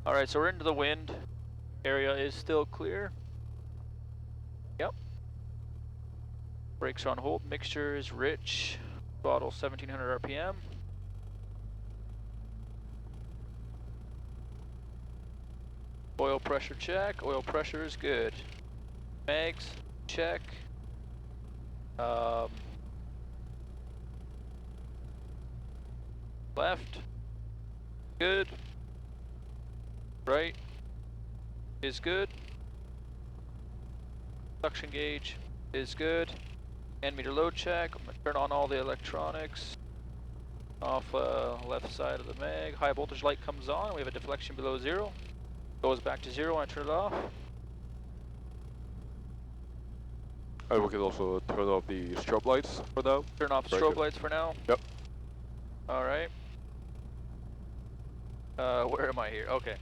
Alright, so we're into the wind. Area is still clear. Yep. Brakes are on hold. Mixture is rich. Throttle 1700 RPM. Oil pressure check. Oil pressure is good. Mags, check. Left, good. Right is good. Suction gauge is good. And meter load check. I'm gonna turn on all the electronics. Off left side of the mag. High voltage light comes on. We have a deflection below 0. Goes back to 0 when I turn it off. And we can also turn off the strobe lights for now. Turn off the strobe lights for now. Yep. Alright. Where am I here? Okay.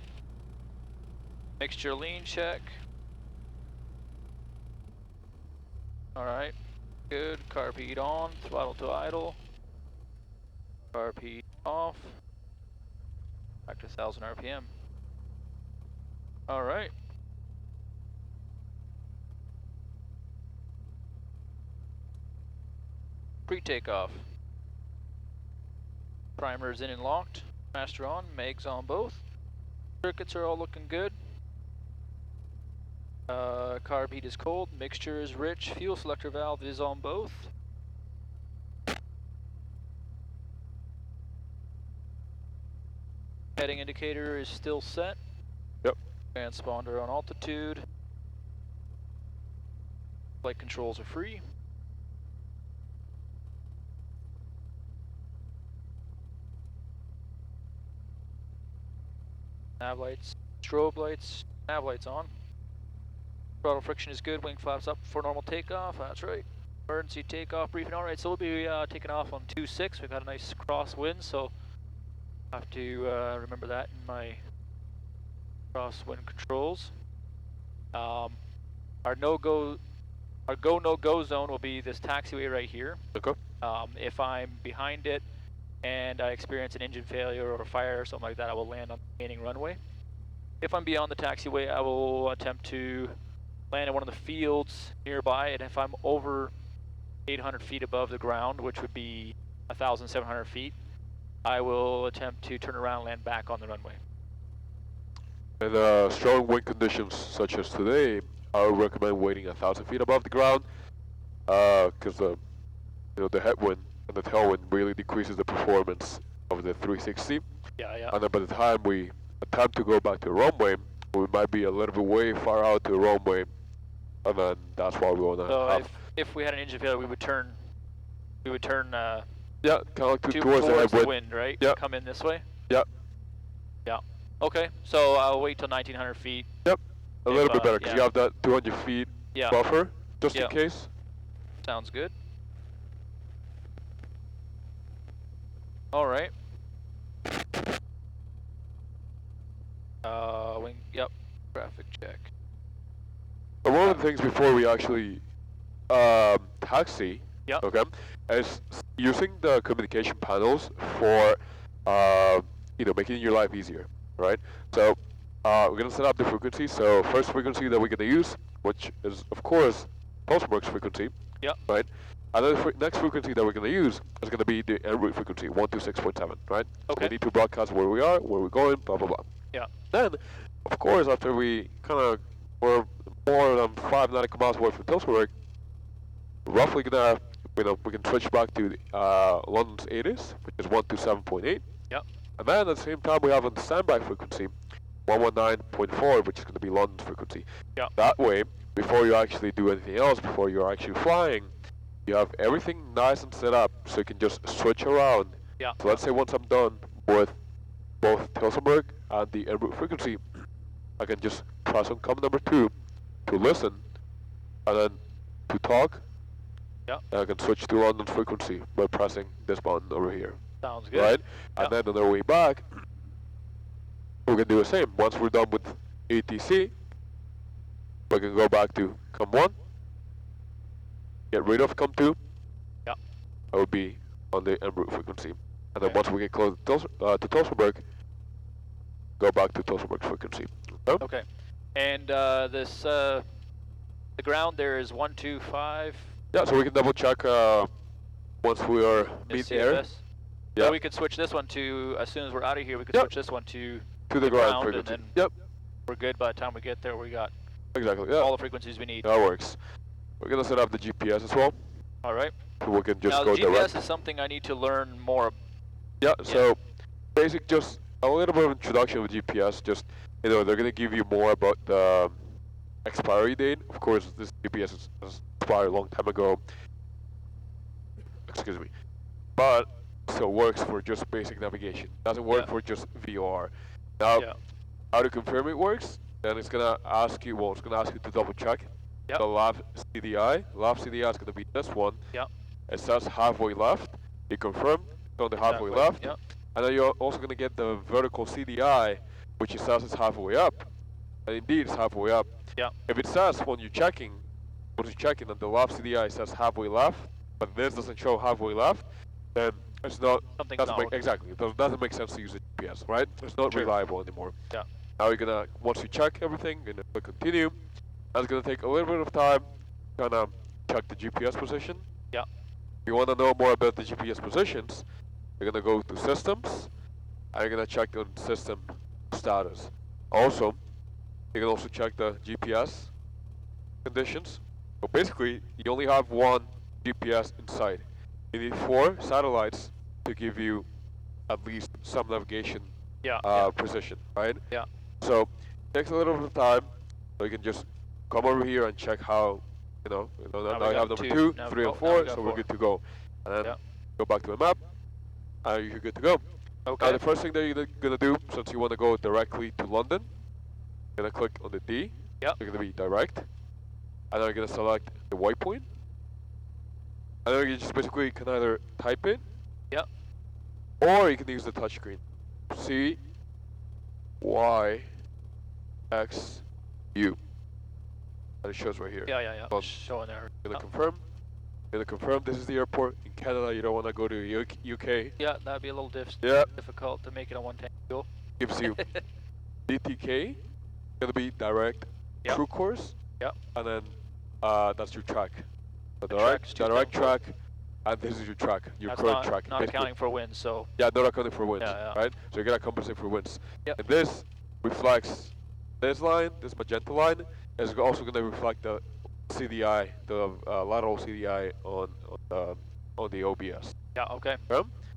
Mixture lean check. Alright. Good. Carb heat on. Throttle to idle. Carb heat off. Back to 1000 RPM. Alright. Pre-takeoff. Primer's in and locked. Master on. Mags on both. Circuits are all looking good. Carb heat is cold. Mixture is rich. Fuel selector valve is on both. Heading indicator is still set. Yep. Transponder on altitude. Flight controls are free. Nav lights, strobe lights, nav lights on. Throttle friction is good, wing flaps up for normal takeoff, that's right. Emergency takeoff briefing, alright, so we'll be taking off on 2-6. We've got a nice crosswind, so I have to remember that in my crosswind controls. Our go no-go zone will be this taxiway right here. Okay. If I'm behind it and I experience an engine failure or a fire or something like that, I will land on the remaining runway. If I'm beyond the taxiway, I will attempt to land in one of the fields nearby, and if I'm over 800 feet above the ground, which would be 1,700 feet, I will attempt to turn around and land back on the runway. And strong wind conditions such as today, I would recommend waiting 1,000 feet above the ground, because the headwind and the tailwind really decreases the performance of the 360. Yeah. And then by the time we attempt to go back to the runway, we might be a little bit way far out to the runway, and then that's why we want to So if we had an engine failure, we would turn yeah, kind of like towards the the headwind. wind, right? Yeah. Come in this way? Yeah. Yeah. Okay, so I'll wait till 1900 feet. Yep. A little bit better, because yeah. you have that 200 feet buffer, just in case. Sounds good. Alright. Wing, yep. Traffic check. But one of the things before we actually taxi, okay, is using the communication panels for making your life easier, right? So we're gonna set up the frequency. So first frequency that we're gonna use, which is of course Pulseworks frequency, right? And then the next frequency that we're gonna use is gonna be the en route frequency, 126.7, right? So we need to broadcast where we are, where we're going, blah blah blah. Yeah. Then, of course, after we kind of were more than 5 nautical miles away from Pulseworks, roughly gonna, we can switch back to London's ATC, which is 127.8. Yep. And then at the same time, we have on standby frequency 119.4, which is going to be London's frequency. Yeah. That way, before you actually do anything else, before you're actually flying, you have everything nice and set up, so you can just switch around. Yeah. So let's say once I'm done with both Pulseworks and the en route frequency, I can just press on command number 2 to listen, and then to talk. Yeah. And I can switch to London's frequency by pressing this button over here. Sounds good. Right? And then on our way back, we can do the same. Once we're done with ATC, we can go back to COM1, get rid of COM2. Yeah. I would be on the en route frequency. And then once we get close to Pulseworks, go back to total max frequency. Okay? Okay. And this, the ground there is 125. Yeah, so we can double check once we are mid-air. Yeah. So we could switch this one to, as soon as we're out of here, we could switch this one to the ground and frequency. then we're good by the time we get there. We got all the frequencies we need. That works. We're gonna set up the GPS as well. All right. So we can just now, go the GPS direct. is something I need to learn more. So basic, just a little bit of introduction with GPS. Just, you know, they're gonna give you more about the expiry date. Of course, this GPS has expired a long time ago. Excuse me. But still works for just basic navigation. Doesn't work for just VOR. Now, how to confirm it works? Then it's gonna ask you. Well, it's gonna ask you to double check the LAV CDI. LAV CDI is gonna be this one. It says halfway left. You confirm it's on the halfway left. And then you're also gonna get the vertical CDI, which it says it's halfway up. And indeed, it's halfway up. If it says when you're checking that the LAV CDI says halfway left, but this doesn't show halfway left, then it's not. Exactly. It doesn't make sense to use a GPS, right? It's not reliable anymore. Now you're gonna, once you check everything, you're gonna click continue. That's gonna take a little bit of time. Gonna check the GPS position. If you wanna know more about the GPS positions, you're gonna go to systems, and you're gonna check on system status. Also, you can also check the GPS conditions. So basically, you only have one GPS inside. You need 4 satellites to give you at least some navigation precision, right? So it takes a little bit of time. So you can just come over here and check how, now I have number 2, 3, and 4, so we're good to go. And then go back to the map, and you're good to go. Now the first thing that you're gonna do, since you want to go directly to London, you're gonna click on the D. You're gonna be direct, and then you're gonna select the waypoint. And then you just basically can either type it, or you can use the touchscreen. C, Y, X, U. And it shows right here. Showing there. Gonna confirm. Gonna confirm this is the airport. In Canada, you don't want to go to UK. Yeah, that'd be a little difficult to make it on 110 fuel. Gives you DTK. Gonna be direct true course. And then that's your track. The direct track, and this is your track, your current track. Not accounting for winds, so. Yeah, not accounting for winds, right? So you're gonna compensate for winds. And this reflects this line, this magenta line, is also gonna reflect the CDI, the lateral CDI on the OBS.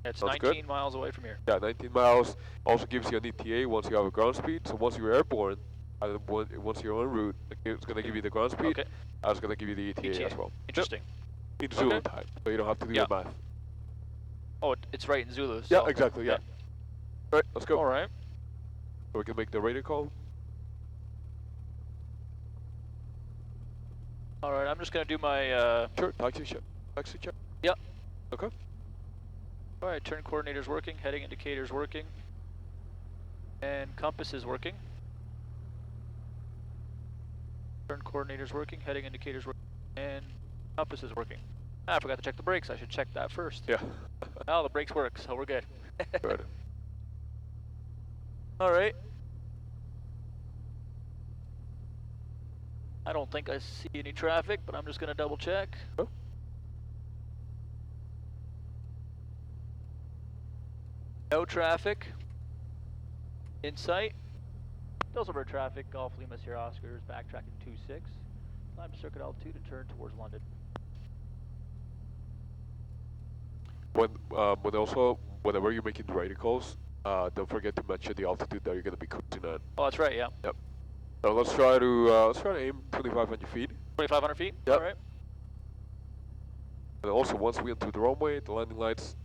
It's 19 miles away from here. 19 miles. Also gives you an ETA once you have a ground speed. So once you're airborne, and once you're en route, it's gonna give you the ground speed. And it's gonna give you the ETA as well. Interesting. In Zulu time, so you don't have to do the math. Oh, it's right in Zulu. So. Yeah, exactly. Yeah. All right, let's go. All right. So we can make the radio call. All right, I'm just gonna do my. Sure. Taxi check. Taxi check. Yeah. Okay. All right. Turn coordinator's working. Heading indicator's working. And compass is working. Turn coordinator's working. Heading indicator's working. And compass is working. I forgot to check the brakes. I should check that first. Yeah. Now the brakes work, so we're good. Good. All right. I don't think I see any traffic, but I'm just gonna double check. Oh. No traffic in sight. Dulcimer traffic, Golf Lima Sierra Oscar is backtracking 26. Climb to circuit altitude and turn towards London. Whenever you're making the radio calls, don't forget to mention the altitude that you're gonna be cruising at. Oh, that's right. Yeah. Yep. So let's try to aim 2,500 feet. 2,500 feet. Yep. All right. And also, once we enter the runway, the landing lights,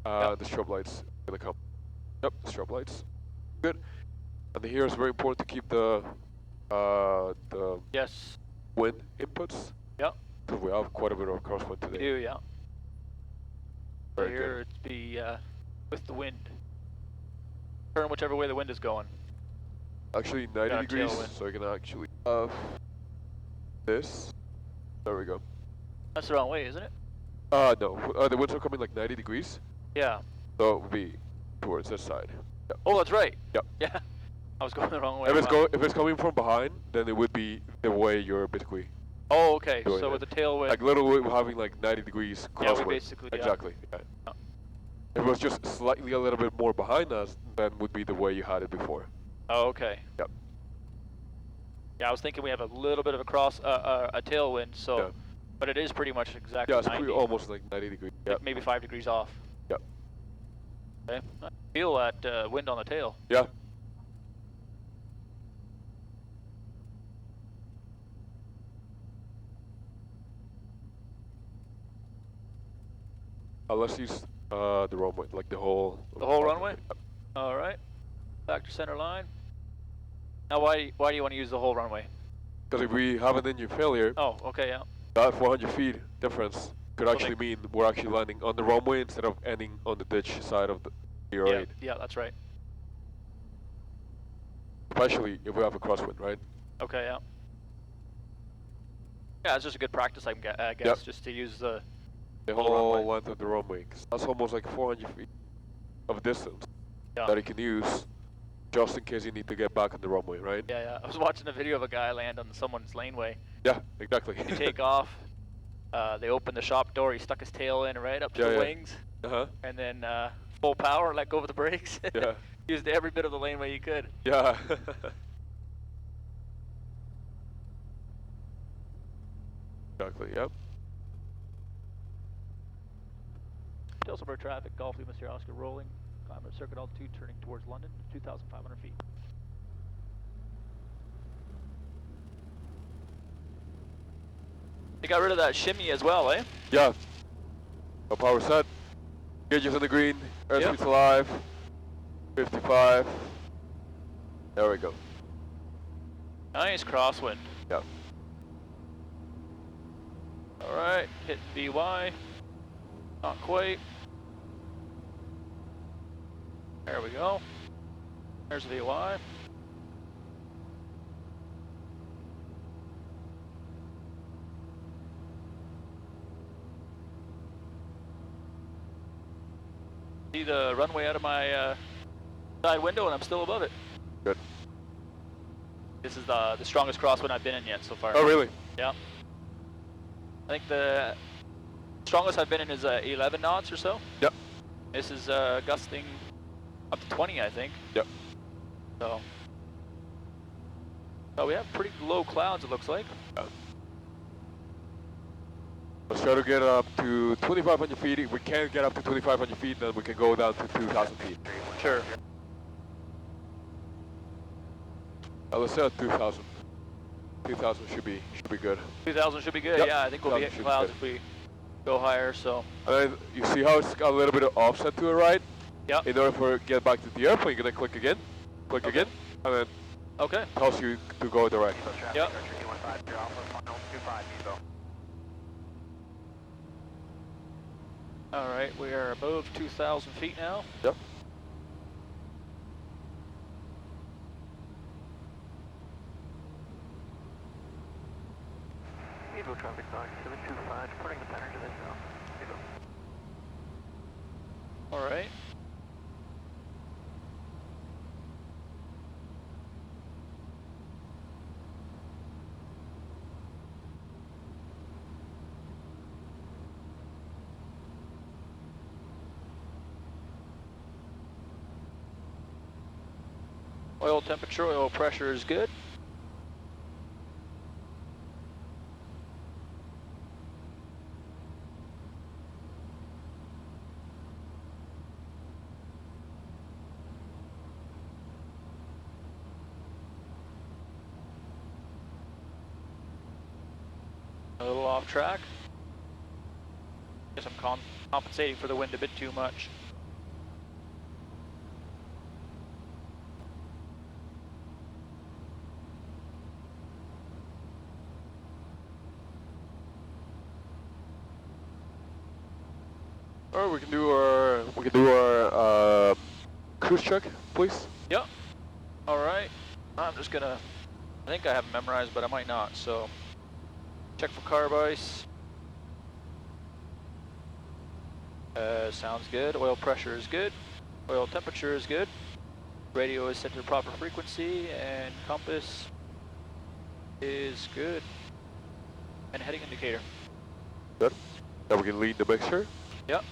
the strobe lights are gonna come. Yep, the strobe lights. Good. And here it's very important to keep the wind inputs. Yep. Because we have quite a bit of crosswind today. We do, yeah. Very here good. it's be with the wind. Turn whichever way the wind is going. Actually 90 degrees, so you can actually have this. There we go. That's the wrong way, isn't it? No, the winds are coming like 90 degrees. Yeah. So it would be towards this side. Yep. Oh, that's right. Yep. Yeah. I was going the wrong way. If it's coming from behind, then it would be the way you're basically. Oh, okay. Doing So it. with the tailwind. Like literally having like 90 degrees crosswind. Yeah, we basically. Exactly. Yeah. Yeah. If it was just slightly a little bit more behind us, then would be the way you had it before. Oh, okay. Yep. Yeah, I was thinking we have a little bit of a tailwind, so, Yeah. but it is pretty much exactly. Yeah, it's 90. almost like 90 degrees. Yep. Like maybe 5 degrees off. Yep. Okay. I feel that wind on the tail. Yeah. Let's use the runway, like the whole. The whole runway? Yep. All right. Back to center line. Now, why do you want to use the whole runway? Because if we have an engine failure, Oh, okay, yeah. that 400 feet difference could actually mean we're actually landing on the runway instead of ending on the ditch side of the 08. Yeah, that's right. Especially if we have a crosswind, right? Okay, yeah. Yeah, it's just a good practice, I guess, just to use the whole runway. length of the runway. 'Cause that's almost like 400 feet of distance Yeah. that you can use just in case you need to get back on the runway, right? Yeah, yeah. I was watching a video of a guy land on someone's laneway. Yeah, exactly. He take off. They opened the shop door. He stuck his tail in right up to the wings, and then full power, let go of the brakes. Yeah. Used every bit of the laneway he could. Yeah. Exactly. Yep. Tilsonburg traffic, Golf Lima Sierra Oscar rolling. Climber circuit altitude turning towards London, 2,500 feet. They got rid of that shimmy as well, eh? Yeah. No power set. Gauges in the green. Airspeed's alive. 55. There we go. Nice crosswind. Yep. Alright, hitting VY. Not quite. There we go. There's VY. See the runway out of my side window, and I'm still above it. Good. This is the strongest crosswind I've been in yet so far. Oh, really? Yeah. I think the strongest I've been in is 11 knots or so. Yep. This is gusting up to 20, I think. Yep. So we have pretty low clouds, it looks like. Yeah. Let's try to get up to 2,500 feet. If we can't get up to 2,500 feet, then we can go down to 2,000 feet. Sure. Let's say 2,000. 2,000 should be good. 2,000 should be good. Yep. Yeah, I think we'll be hitting clouds if we go higher. So. And then you see how it's got a little bit of offset to the right? Yeah. In order for get back to the airplane, you're gonna click again, again, and then tells you to go direct. Yep. All right, we are above 2,000 feet now. Yep. Evo traffic noise 725, reporting the pattern to this now. Evo. All right. Oil temperature, oil pressure is good. A little off track. Guess I'm compensating for the wind a bit too much. Or we can do our cruise check, please. Yep. All right. I'm just gonna. I think I have it memorized, but I might not. So, check for carb ice. Sounds good. Oil pressure is good. Oil temperature is good. Radio is set to the proper frequency, and compass is good. And heading indicator. Good. Now we can lead the mixture. Yep.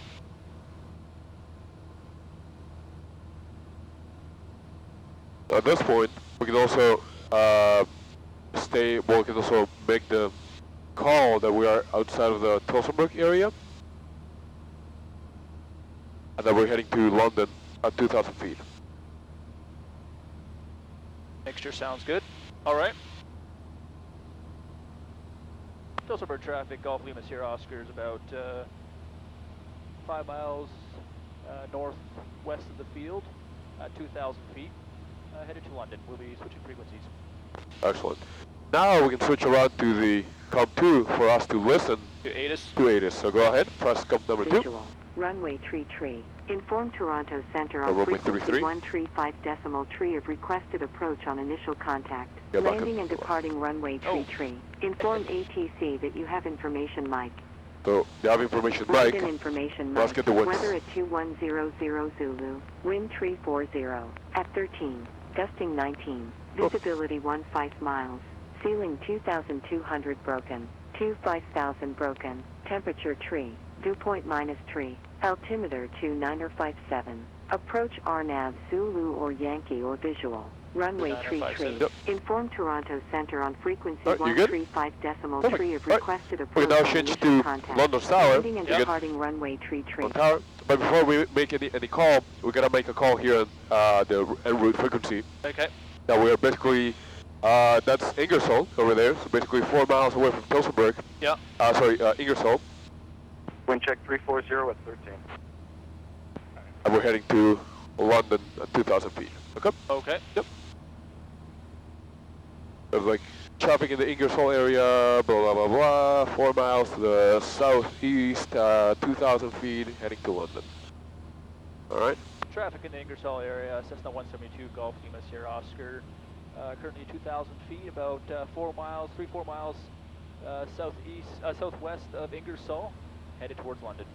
At this point, we can also we can also make the call that we are outside of the Tilsonburg area, and that we're heading to London at 2,000 feet. Mixture sounds good. All right. Tilsonburg traffic, Golf Lima Sierra Oscar is about 5 miles northwest of the field at 2,000 feet, headed to London. We'll be switching frequencies. Excellent. Now we can switch around to the COM2 for us to listen To ATIS. to ATIS. So go ahead, press COM number 2. Visual. Runway 33. Inform Toronto Center on Runway frequency 33. 135.3 of requested approach on initial contact. Yeah, back Landing up. and departing runway 33. Inform ATC that you have information mic. So you have information, London Mike. information Let's mic. get the winds. Weather at 2100 Zulu. Wind 340. At 13. Gusting 19. Visibility 15 miles. Ceiling 2,200 broken. 25,000 broken. Temperature tree. Dew point -3. Altimeter 2957. Approach RNAV Zulu or Yankee or visual. Runway 33. Yep. Inform Toronto Center on frequency You good? 135.3 of Right. requested We approach now on change initial to contact. London Tower. Landing and You good? departing runway 33. London Tower. But before we make any call, we gotta make a call here on the en route frequency. Okay. Now we are basically, that's Ingersoll over there, so basically 4 miles away from Tilsonburg. Yeah. Ingersoll. Wind check 340 at 13. And we're heading to London at 2,000 feet. Okay? Okay. Yep. There's like traffic in the Ingersoll area, blah, blah, blah, blah. 4 miles to the southeast, 2,000 feet, heading to London. Alright? Traffic in the Ingersoll area, Cessna 172, Golf Lima Sierra Oscar. Currently 2,000 feet, about 4 miles, 3-4 miles southwest of Ingersoll, headed towards London.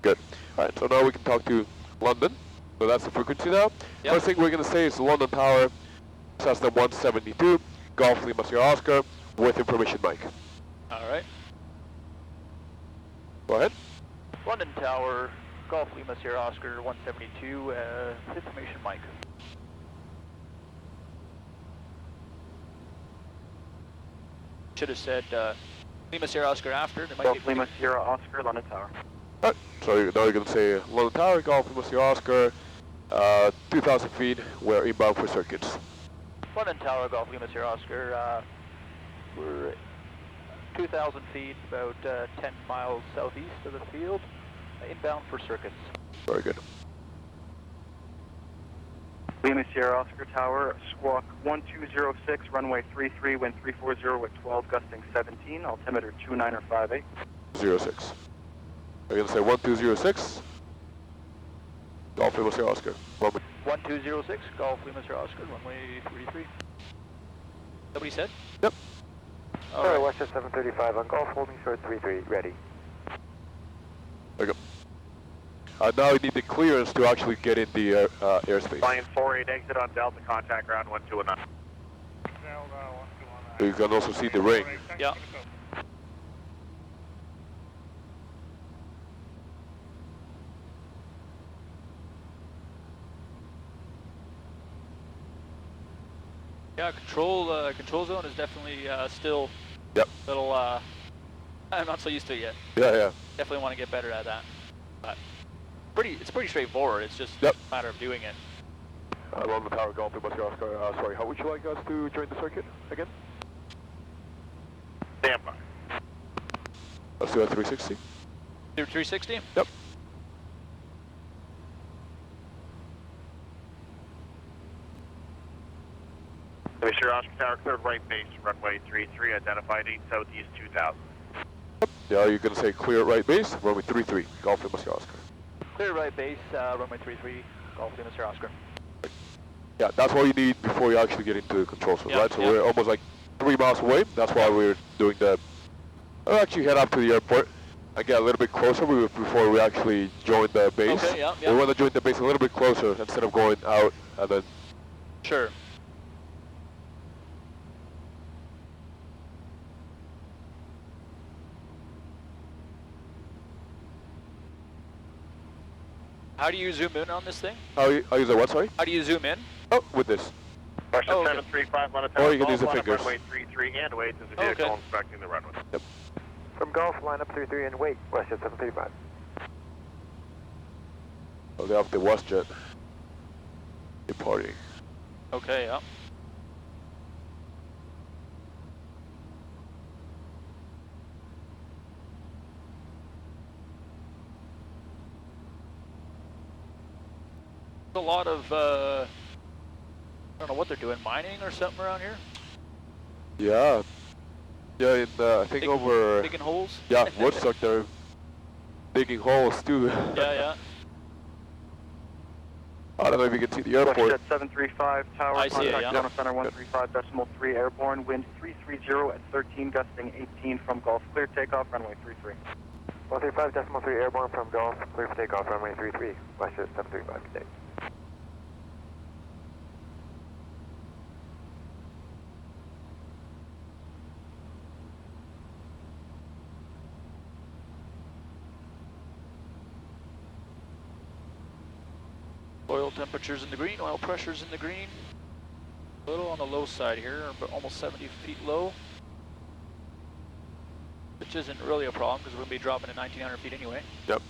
Good. Alright, so now we can talk to London. So that's the frequency now. Yep. First thing we're going to say is London Tower, Cessna 172, Golf Lima Sierra Oscar, with information mic. All right. Go ahead. London Tower, Golf Lima Sierra Oscar 172, information mic. Should have said Lima Sierra Oscar after. There might Golf be Lima Sierra Oscar, London Tower. Alright, so now you're going to say London Tower, Golf Lima Sierra Oscar, 2,000 feet, we're inbound for circuits. London Tower, Golf Lima Sierra Oscar. We're 2,000 feet, about 10 miles southeast of the field, inbound for circuits. Very good. Lima Sierra Oscar Tower, squawk 1206, runway 33, wind 340 with 12, gusting 17, altimeter 2958. 06. We're going to say 1206, Golf Lima Sierra Oscar. 1206, Golf Lima Sierra Oscar, runway 33. Nobody said? Yep. All right. Western 735 on Golf, holding short 33, ready. There you go. Now you need the clearance to actually get in the airspace. Lion 48, exit on Delta, contact ground 1219. So you can also see the ring. Yeah. Yeah, control zone is definitely still Yep. a little, I'm not so used to it yet. Yeah. Definitely want to get better at that. But it's pretty straightforward, it's just Yep. a matter of doing it. London Tower, Golf Lima Sierra Oscar. Sorry, how would you like us to join the circuit again? Stand by. Let's do a 360. Through 360? Yep. Lima Sierra Oscar Tower, cleared right base, runway 33, identified 8 southeast 2000. Yeah, you can say clear right base, runway 33, Golf Lima Sierra Oscar. Clear right base, runway 33, Golf Lima Sierra Oscar. Yeah, that's all you need before you actually get into the control zone, Yeah, right? So yeah. we're almost like 3 miles away. That's why we're doing the... I'll actually head up to the airport and get a little bit closer before we actually join the base. Okay, yeah. We want to join the base a little bit closer instead of going out and then. Sure. How do you zoom in on this thing? How you use a what, sorry? How do you zoom in? Oh, with this. Russia Oh, okay. 735, line of Or you can Golf, use the line up fingers. runway 33 and wait, there's a Oh, vehicle okay. inspecting the runway. Yep. From Golf, line up 33 and wait, Westjet 735. Oh, they have the WestJet departing. Okay, yeah. A lot of, I don't know what they're doing, mining or something around here? Yeah. Yeah, in I think over. Digging holes? Yeah, Woodstock, they're digging holes too. Yeah. I don't know if you can see the airport. Jet 735 tower, I see it, contact yeah. Zona Center 135.3 airborne, wind 330 at 13, gusting 18 from Gulf, clear takeoff, runway 33. 135.3 airborne from Golf, clear for takeoff, runway 33, Westjet 735 today. Oil temperatures in the green, oil pressures in the green. A little on the low side here, but almost 70 feet low. Which isn't really a problem because we're going to be dropping to 1900 feet anyway. Yep.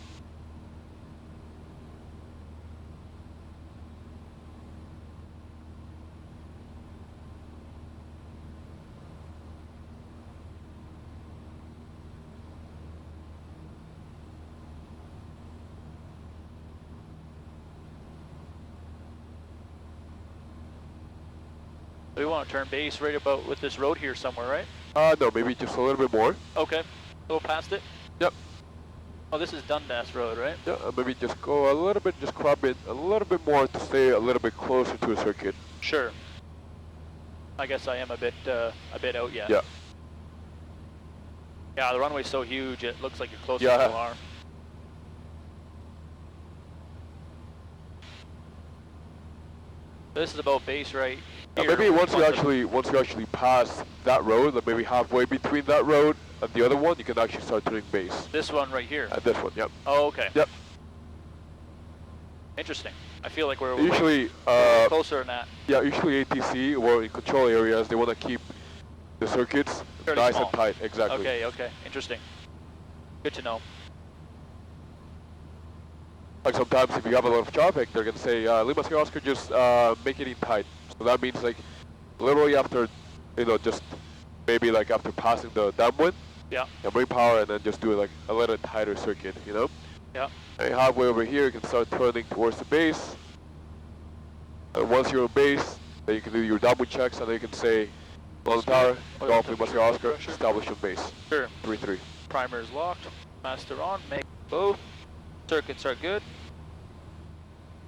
We want to turn base right about with this road here somewhere, right? No, maybe just a little bit more. Okay. A little past it? Yep. Oh, this is Dundas Road, right? Yeah, maybe just go a little bit, just crop it a little bit more to stay a little bit closer to the circuit. Sure. I guess I am a bit out yet. Yeah. Yeah, the runway's so huge, it looks like you're closer Yeah. than you are. This is about base right here. Maybe once you actually pass that road, like maybe halfway between that road and the other one, you can actually start turning base. This one right here. And this one, yep. Oh, okay. Yep. Interesting. I feel like we're Usually, way closer than that. yeah, usually ATC or in control areas, they want to keep the circuits Fairly nice small. and tight. Exactly. Okay. Interesting. Good to know. Like sometimes if you have a lot of traffic, they're going to say, Lima Sierra Oscar, just make it in tight. So that means like literally after, just maybe like after passing the downwind, Yeah. and bring power and then just do like a little tighter circuit, Yeah. And halfway over here, you can start turning towards the base. And once you're on base, then you can do your downwind checks and then you can say, London Tower, Golf Lima Sierra Oscar, establish your base. Sure. 3-3. Primer is locked. Master on. Make both. Circuits are good.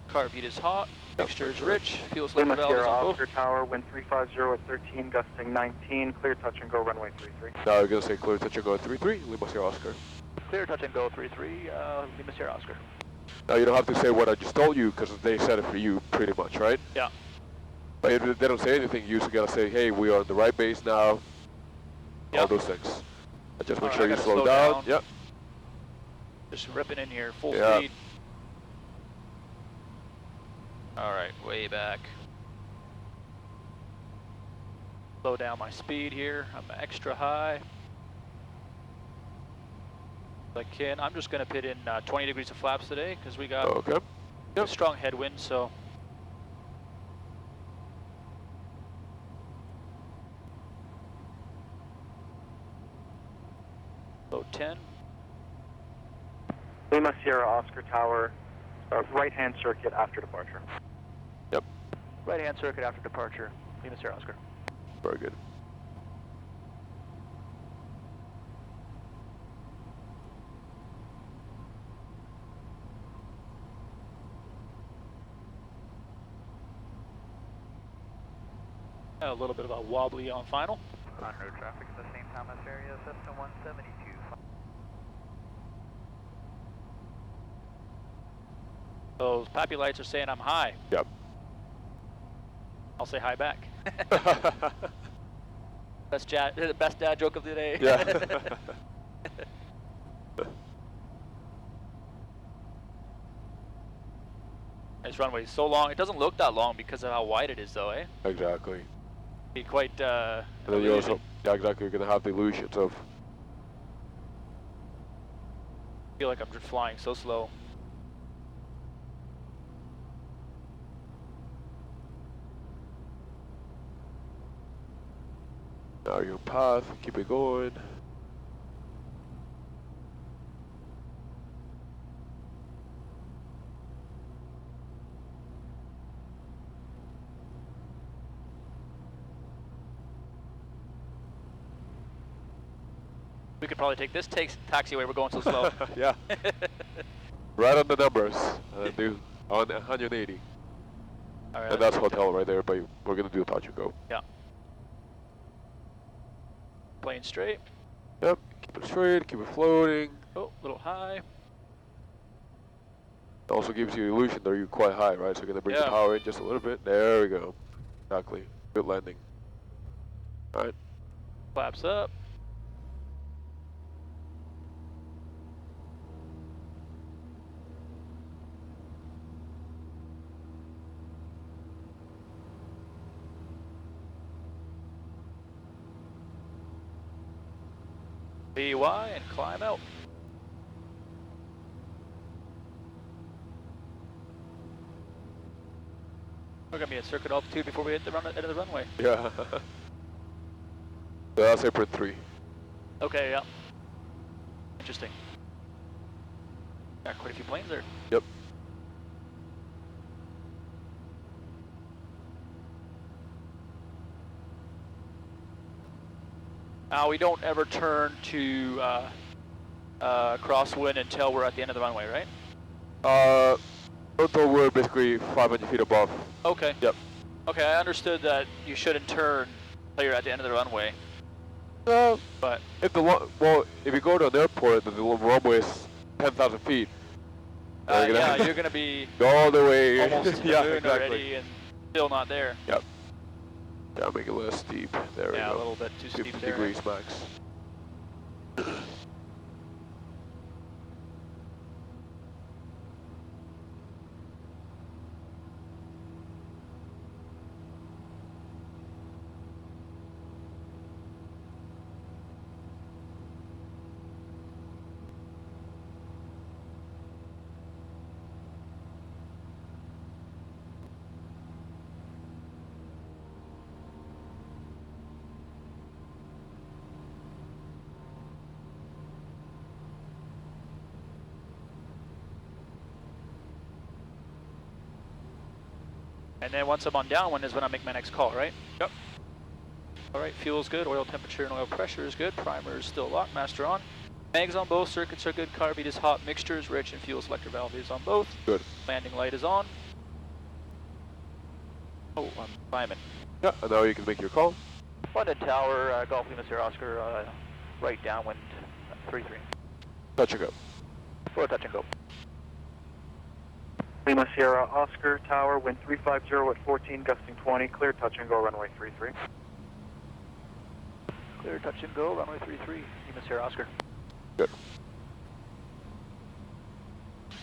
Carb heat is hot. Mixture is rich. Fuel slipper Lima valve is Sierra on both. Oscar Tower, wind 350 at 13, gusting 19, clear touch and go, runway 33. Now you're going to say clear touch and go 3-3, Lima Sierra Oscar. Clear touch and go 3-3. Lima Sierra Oscar. Now you don't have to say what I just told you because they said it for you pretty much, right? Yeah. But if they don't say anything, you just gotta say, hey, we are on the right base now. Yeah. All those things. But just make Alright, sure I you gotta slow slow down. down. Yep. Just ripping in here, full Yeah. speed. Alright, way back. Slow down my speed here. I'm extra high. If I can. I'm just going to put in 20 degrees of flaps today because we got Okay. a strong headwind, so. Low 10. Lima Sierra Oscar Tower, right-hand circuit after departure. Yep. Right hand circuit after departure. Lima Sierra Oscar. Very good. A little bit of a wobbly on final. On road traffic in the St. Thomas area, Cessna 172. Those pappy lights are saying I'm high. Yep. I'll say hi back. Best dad joke of the day. Yeah. This runway is so long. It doesn't look that long because of how wide it is, though, eh? Exactly. Be quite. And then you also, yeah, exactly. You're gonna have the illusions of. I feel like I'm just flying so slow. Now your path. Keep it going. We could probably take this taxiway. We're going so slow. Yeah. Right on the numbers. Do on 180. All right. And that's hotel right there, but we're gonna do a touch and go. Yeah. Plane straight. Yep. Keep it straight. Keep it floating. Oh, a little high. It also gives you the illusion that you're quite high, right? So you're gonna bring the Yeah. power in just a little bit. There we go. Exactly. Good landing. All right. Flaps up. BY and climb out. We're gonna be at circuit altitude before we hit the end of the runway. Yeah. So that's apron 3. Okay, yeah. Interesting. Got quite a few planes there. Yep. We don't ever turn to crosswind until we're at the end of the runway, right? Until we're basically 500 feet above. Okay. Yep. Okay, I understood that you shouldn't turn until you're at the end of the runway. But If if you go to an airport, the runway is 10,000 feet. yeah, you're gonna be Go all the way. almost to the Yeah, moon exactly. already and still not there. Yep. Yeah, make it a little steep. There we Yeah, go. a little bit too 50 steep there. degrees max. And then once I'm on downwind is when I make my next call, right? Yep. All right, fuel's good, oil temperature and oil pressure is good, primer is still locked, master on. Mags on both, circuits are good, carb is hot, mixture is rich, and fuel selector valve is on both. Good. Landing light is on. Oh, I'm climbing. Yeah, and now you can make your call. London Tower, Golf Lima Sierra Oscar, right downwind, 33. Touch and go. For touch and go. Lima Sierra Oscar Tower, wind 350 at 14, gusting 20, clear touch and go, runway 33. Clear touch and go, runway 33, Lima Sierra Oscar. Good.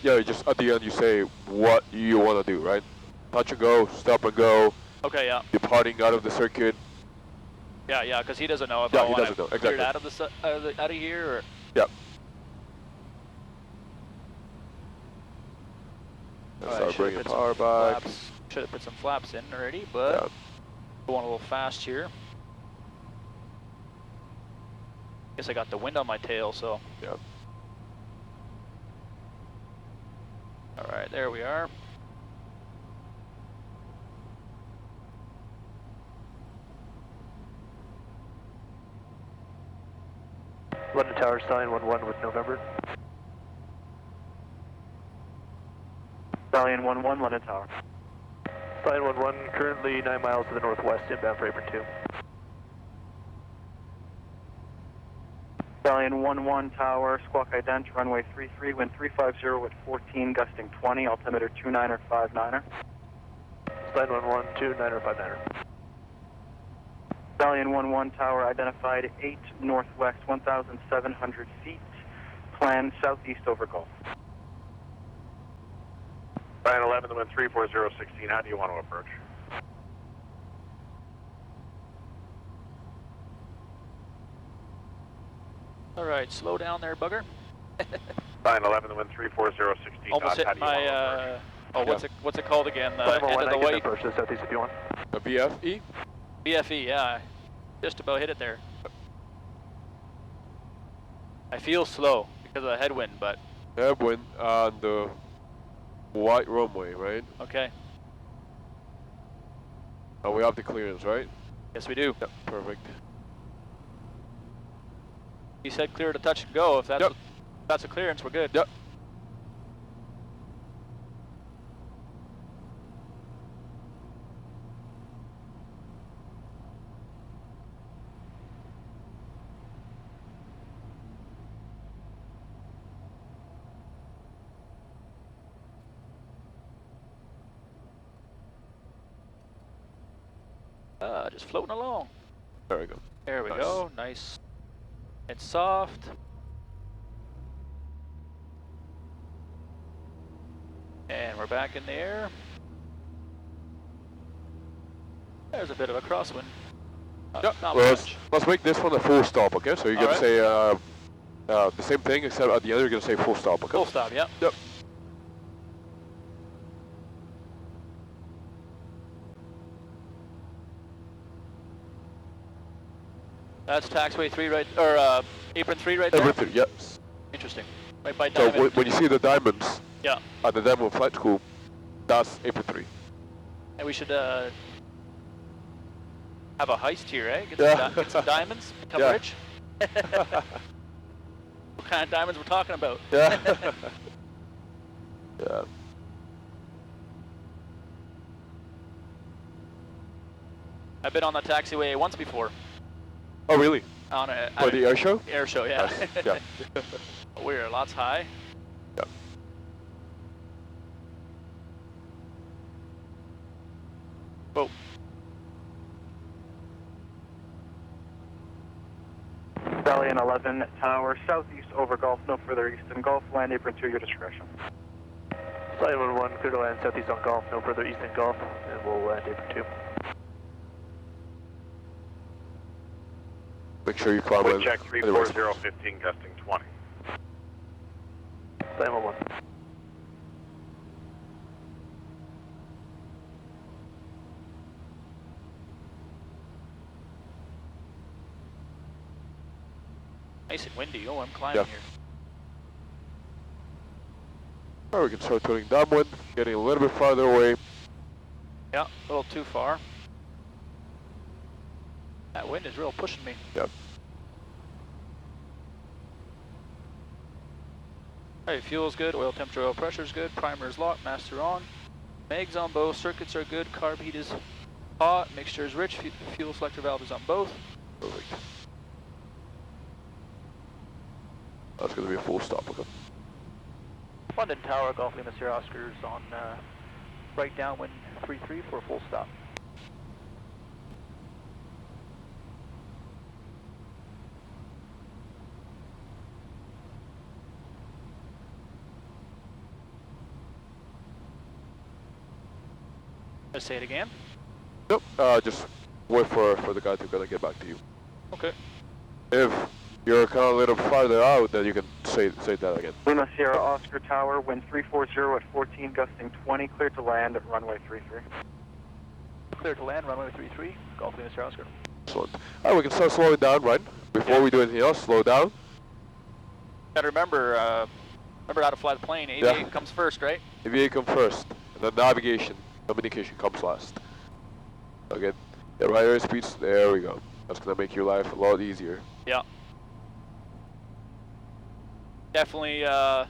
Yeah, just at the end you say what you want to do, right? Touch and go, stop and go. Okay, yeah. Departing out of the circuit. Yeah, because he doesn't know if Yeah, I he want doesn't know, to clear it exactly. out of here or. Yep. Alright, Start should've bringing put power some back. flaps- Should have put some flaps in already, but Yeah. going a little fast here. Guess I got the wind on my tail, so. Yep. Alright, there we are. London Tower, sign 11 with November. Stallion 11, London Tower. Sign 11, currently 9 miles to the northwest, inbound for apron 2. Stallion 11 Tower, squawk ident, runway 33, wind 350 at 14, gusting 20, altimeter 29er 59er. Line 11, 29er, 59er. Stallion 11 tower identified 8 northwest, 1,700 feet. Plan southeast over Gulf. Stallion 11, the wind 34016. How do you want to approach? All right, slow down there, bugger. Stallion 11, the wind 34016. Almost How hit do you want my, to approach? what's it called again? The Line end 11, of the I can white. approach to the southeast if you want. The BFE? BFE, yeah. Just about hit it there. I feel slow because of the headwind, but Headwind on the white runway, right? okay. And we have the clearance, right? Yes, we do. Yep, perfect. You said clear to touch and go. If that's Yep. if that's a clearance, we're good. Yep. Just floating along. There we go. There we Nice. go. Nice and soft. And we're back in the air. There's a bit of a crosswind. Yep. Not Well, much. let's make this one a full stop, okay? So you're gonna Alright. say the same thing, except at the end you're gonna say full stop, okay? Full stop, yeah. Yep. That's taxiway 3 right, or apron 3 right there. Everything, yes. Interesting. Right by So Diamond. when you see the diamonds Yeah. at the Diamond Flight School, that's April 3. And we should have a heist here, eh? Get, Yeah. get some diamonds, become Yeah. rich. What kind of diamonds we're talking about? Yeah. Yeah. I've been on the taxiway once before. Oh, really? On a For the air show? air show, yeah. Nice. Yeah. We're lots high. Yeah. Whoa. Stallion 11 tower southeast over Gulf, no further east in Gulf. Land apron 2, your discretion. Stallion 11, clear to land southeast on Gulf, no further east in Gulf, and we'll land apron 2. Make sure you climb Wind in. check Anyways. 34015, gusting 20. Stallion 11. Nice and windy. Oh, I'm climbing Yeah. here. Alright, we can start turning downwind, getting a little bit farther away. Yeah, a little too far. That wind is real pushing me. Yep. Hey, fuel's good, oil temperature, oil pressure's good, primer's locked, master on. Mags on both, circuits are good, carb heat is hot, mixture is rich, fuel selector valve is on both. Perfect. That's gonna be a full stop, okay? London Tower, Golf Lima Sierra Oscar's on right downwind 33 for a full stop. Let's say it again. Nope. Just wait for the guy to kind of get back to you. Okay. If you're kind of a little farther out, then you can say that again. Lima Sierra Oscar tower, wind 340 at 14, gusting 20, clear to land at runway 33. Clear to land, runway 33, Golf Lima Sierra Oscar. Excellent. Alright, we can start slowing down, right? Before we do anything else, slow down. Gotta remember how to fly the plane. Aviate Yeah. comes first, right? Aviate come first, and then navigation, communication comes last. Okay, the right air speeds, there we go. That's gonna make your life a lot easier. Yeah. Definitely, that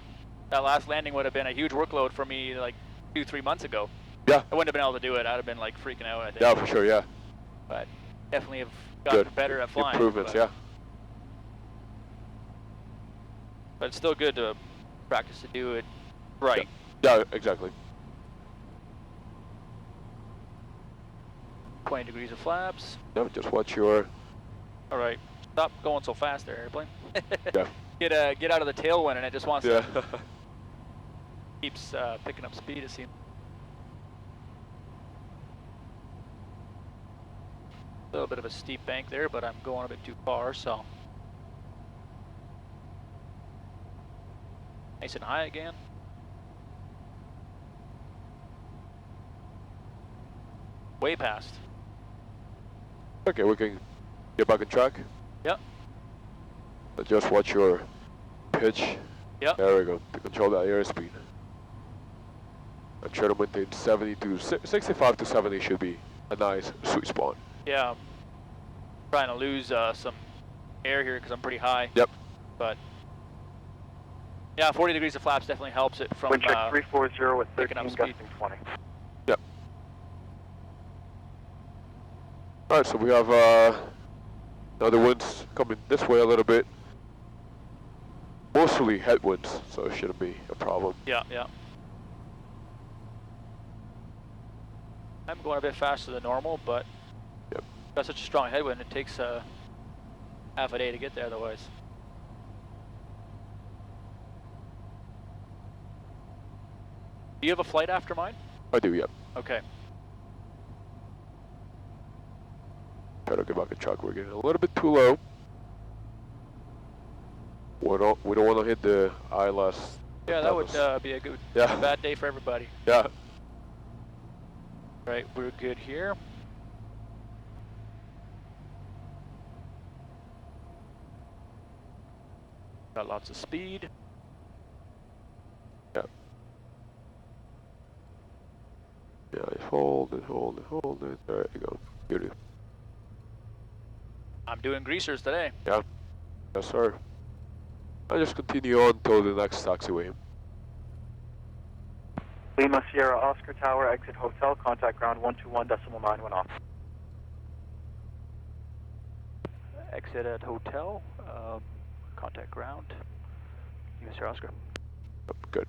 last landing would have been a huge workload for me like 2-3 months ago. Yeah. I wouldn't have been able to do it. I'd have been like freaking out, I think. Yeah, for sure, yeah. But definitely have gotten Good. better at flying. Improvements, but, yeah. But it's still good to practice to do it right. Yeah, exactly. 20 degrees of flaps. Yep, just watch your... All right, stop going so fast there, airplane. Yeah. Get out of the tailwind, and it just wants Yeah. to keeps picking up speed. It seems. A little bit of a steep bank there, but I'm going a bit too far, so. Nice and high again. Way past. Okay, we can get back on track. Yep. But just watch your pitch. Yep. There we go, to control that airspeed. And try to maintain 70 to 65 to 70 should be a nice sweet spot. Yeah. I'm trying to lose some air here because I'm pretty high. Yep. But yeah, 40 degrees of flaps definitely helps it from Wind check 340 with picking 13, up speed. gusting 20. Yep. Alright, so we have now the winds coming this way a little bit. Mostly headwinds, so it shouldn't be a problem. Yeah, yeah. I'm going a bit faster than normal, but Yep. got such a strong headwind, it takes half a day to get there otherwise. Do you have a flight after mine? I do, yep. Okay. Try to get back on track. We're getting a little bit too low. We don't want to hit the ILS. Yeah, that would be a good, Yeah. bad day for everybody. Yeah. Right, we're good here. Got lots of speed. Yeah. Yeah, just hold it, hold it, hold it. There you go. Beauty. I'm doing greasers today. Yeah. Yes, sir. I just continue on till the next taxiway. Lima Sierra Oscar Tower, exit hotel, contact ground 121.9 when off. Exit at hotel, contact ground. Mr. Oscar. Yep, good.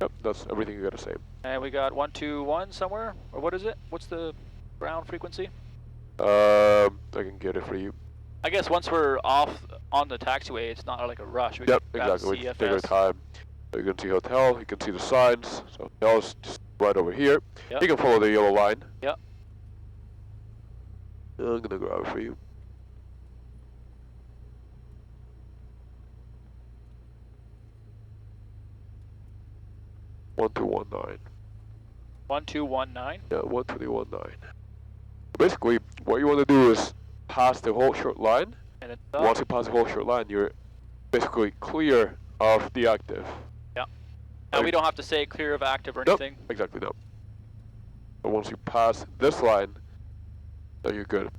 Yep, that's everything you gotta say. And we got 121 somewhere, or what is it? What's the ground frequency? I can get it for you. I guess once we're off on the taxiway, it's not like a rush. We Yep, can grab exactly. We CFS. take our time. So you can see hotel, you can see the signs. So hotel is just right over here. Yep. You can follow the yellow line. Yep. I'm gonna grab it for you. One two one nine. 1219. Yeah, 1219. Basically, what you want to do is pass the whole short line. And then Once you pass the whole short line, you're basically clear of the active. Yeah. And we don't have to say clear of active or Nope, anything. exactly, no. But once you pass this line, then you're good.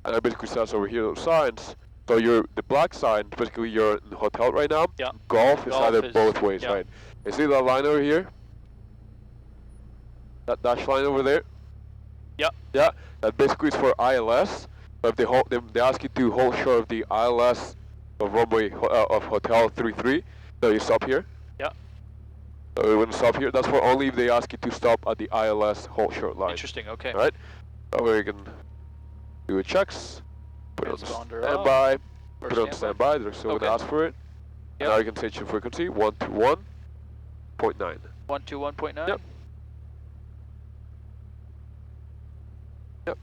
And that basically says over here those signs. So you're the black sign, basically you're in the hotel right now. Yeah. Golf is either both ways, yeah. right? You see that line over here? That dash line over there? Yep. Yeah, that basically is for ILS. But if they ask you to hold short of the ILS of runway of hotel 33, so you stop here. Yep. So you wouldn't stop here. That's for only if they ask you to stop at the ILS hold short line. Interesting, okay. All right. That way you can do your checks, put it on Transponder standby, up. put it on standby. They're still Okay. gonna ask for it. And Yep. now you can change your frequency 121.9. 121.9. Yep. Yep.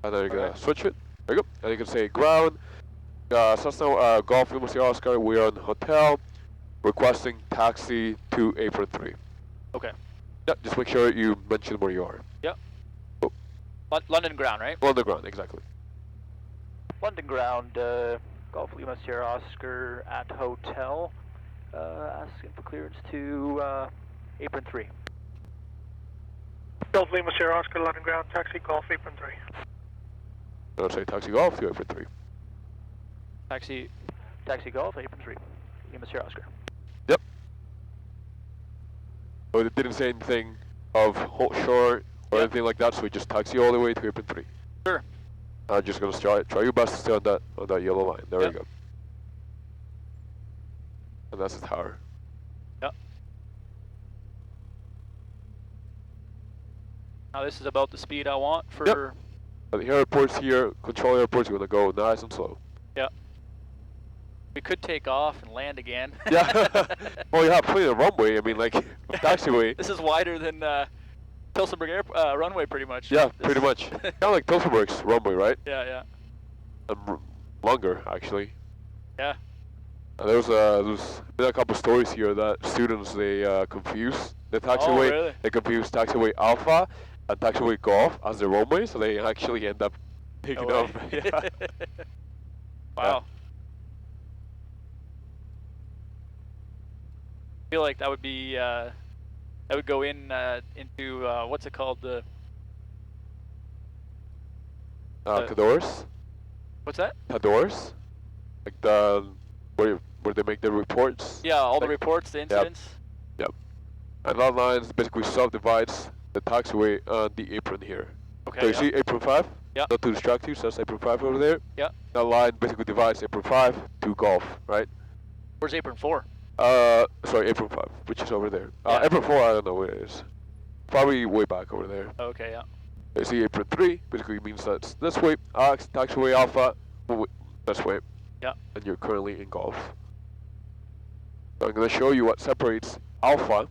And then you're gonna Okay. switch it. There you go. And you can say ground. Cessna Golf Lima Sierra Oscar. We are in hotel. Requesting taxi to apron 3. Okay. Yep. Just make sure you mention where you are. Yep. London ground, right? On the ground, exactly. London ground, Golf Lima Sierra Oscar at hotel. Asking for clearance to apron 3. Golf Lima Sierra Oscar, London ground, taxi, Golf apron 3. I'll say taxi golf to apron 3. Taxi Golf, apron 3. Lima Sierra Oscar. Yep. But it didn't say anything of hold short or Yep. anything like that, so we just taxi all the way to apron 3. Sure. I'm just gonna try your best to stay on that yellow line. There Yep. we go. And that's the tower. Yep. Now this is about the speed I want for... The airports here, control airports, are going to go nice and slow. Yeah. We could take off and land again. Yeah. Well, you have plenty of runway. I mean, like, taxiway. This is wider than Tilsonburg runway, pretty much. Yeah, pretty much. Kind of like Tilsonburg's runway, right? Yeah, yeah. And longer, actually. Yeah. And there's been a couple stories here that students, they confuse the taxiway. Oh, really? They confuse taxiway Alpha and taxiway Golf as the runway, so they actually end up taking No off. way. Yeah. Wow. I feel like that would be that would go in into what's it called, the Cadors? what's that? Cadors? Like the where they make the reports. Yeah, all the Like- reports, the incidents. Yep. And that line basically subdivides the taxiway and the apron here. Okay. So you Yeah. see apron 5? Yeah. Not to distract you, so that's apron 5 over there. Yeah. That line basically divides apron 5 to Golf, right? Where's apron 4? Sorry, apron 5, which is over there. Yeah. Apron 4, I don't know where it is. Probably way back over there. Okay, yeah. You see apron 3, basically means that's this way. Taxiway Alpha, this way. Yeah. And you're currently in Golf. So I'm going to show you what separates Alpha.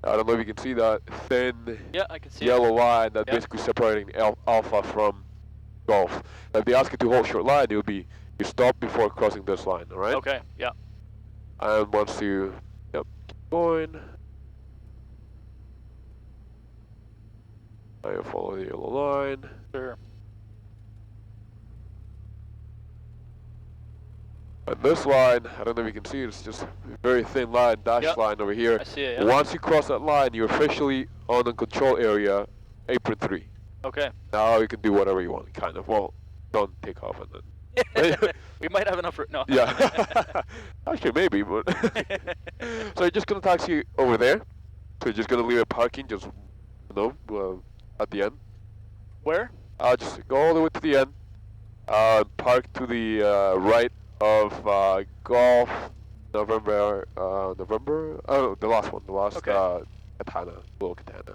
I don't know if you can see that thin Yeah, I can see yellow line that's Yeah. basically separating Alpha from Golf. If they ask you to hold short line, it will be you stop before crossing this line, it. alright? Okay, yeah. And once you keep going, I follow the yellow line. Sure. And this line, I don't know if you can see it, it's just a very thin line, dash Yep. line over here. I see it, yeah. Once you cross that line, you're officially on the control area, apron 3. Okay. Now you can do whatever you want, kind of. Well, don't take off and then. We might have enough no. Yeah. Actually, maybe, but. So you're just going to taxi over there. So you're just going to leave it parking, just, at the end. Where? Just go all the way to the end. Park to the right of Golf November. Oh, the last one. The last Okay. Katana, little Katana.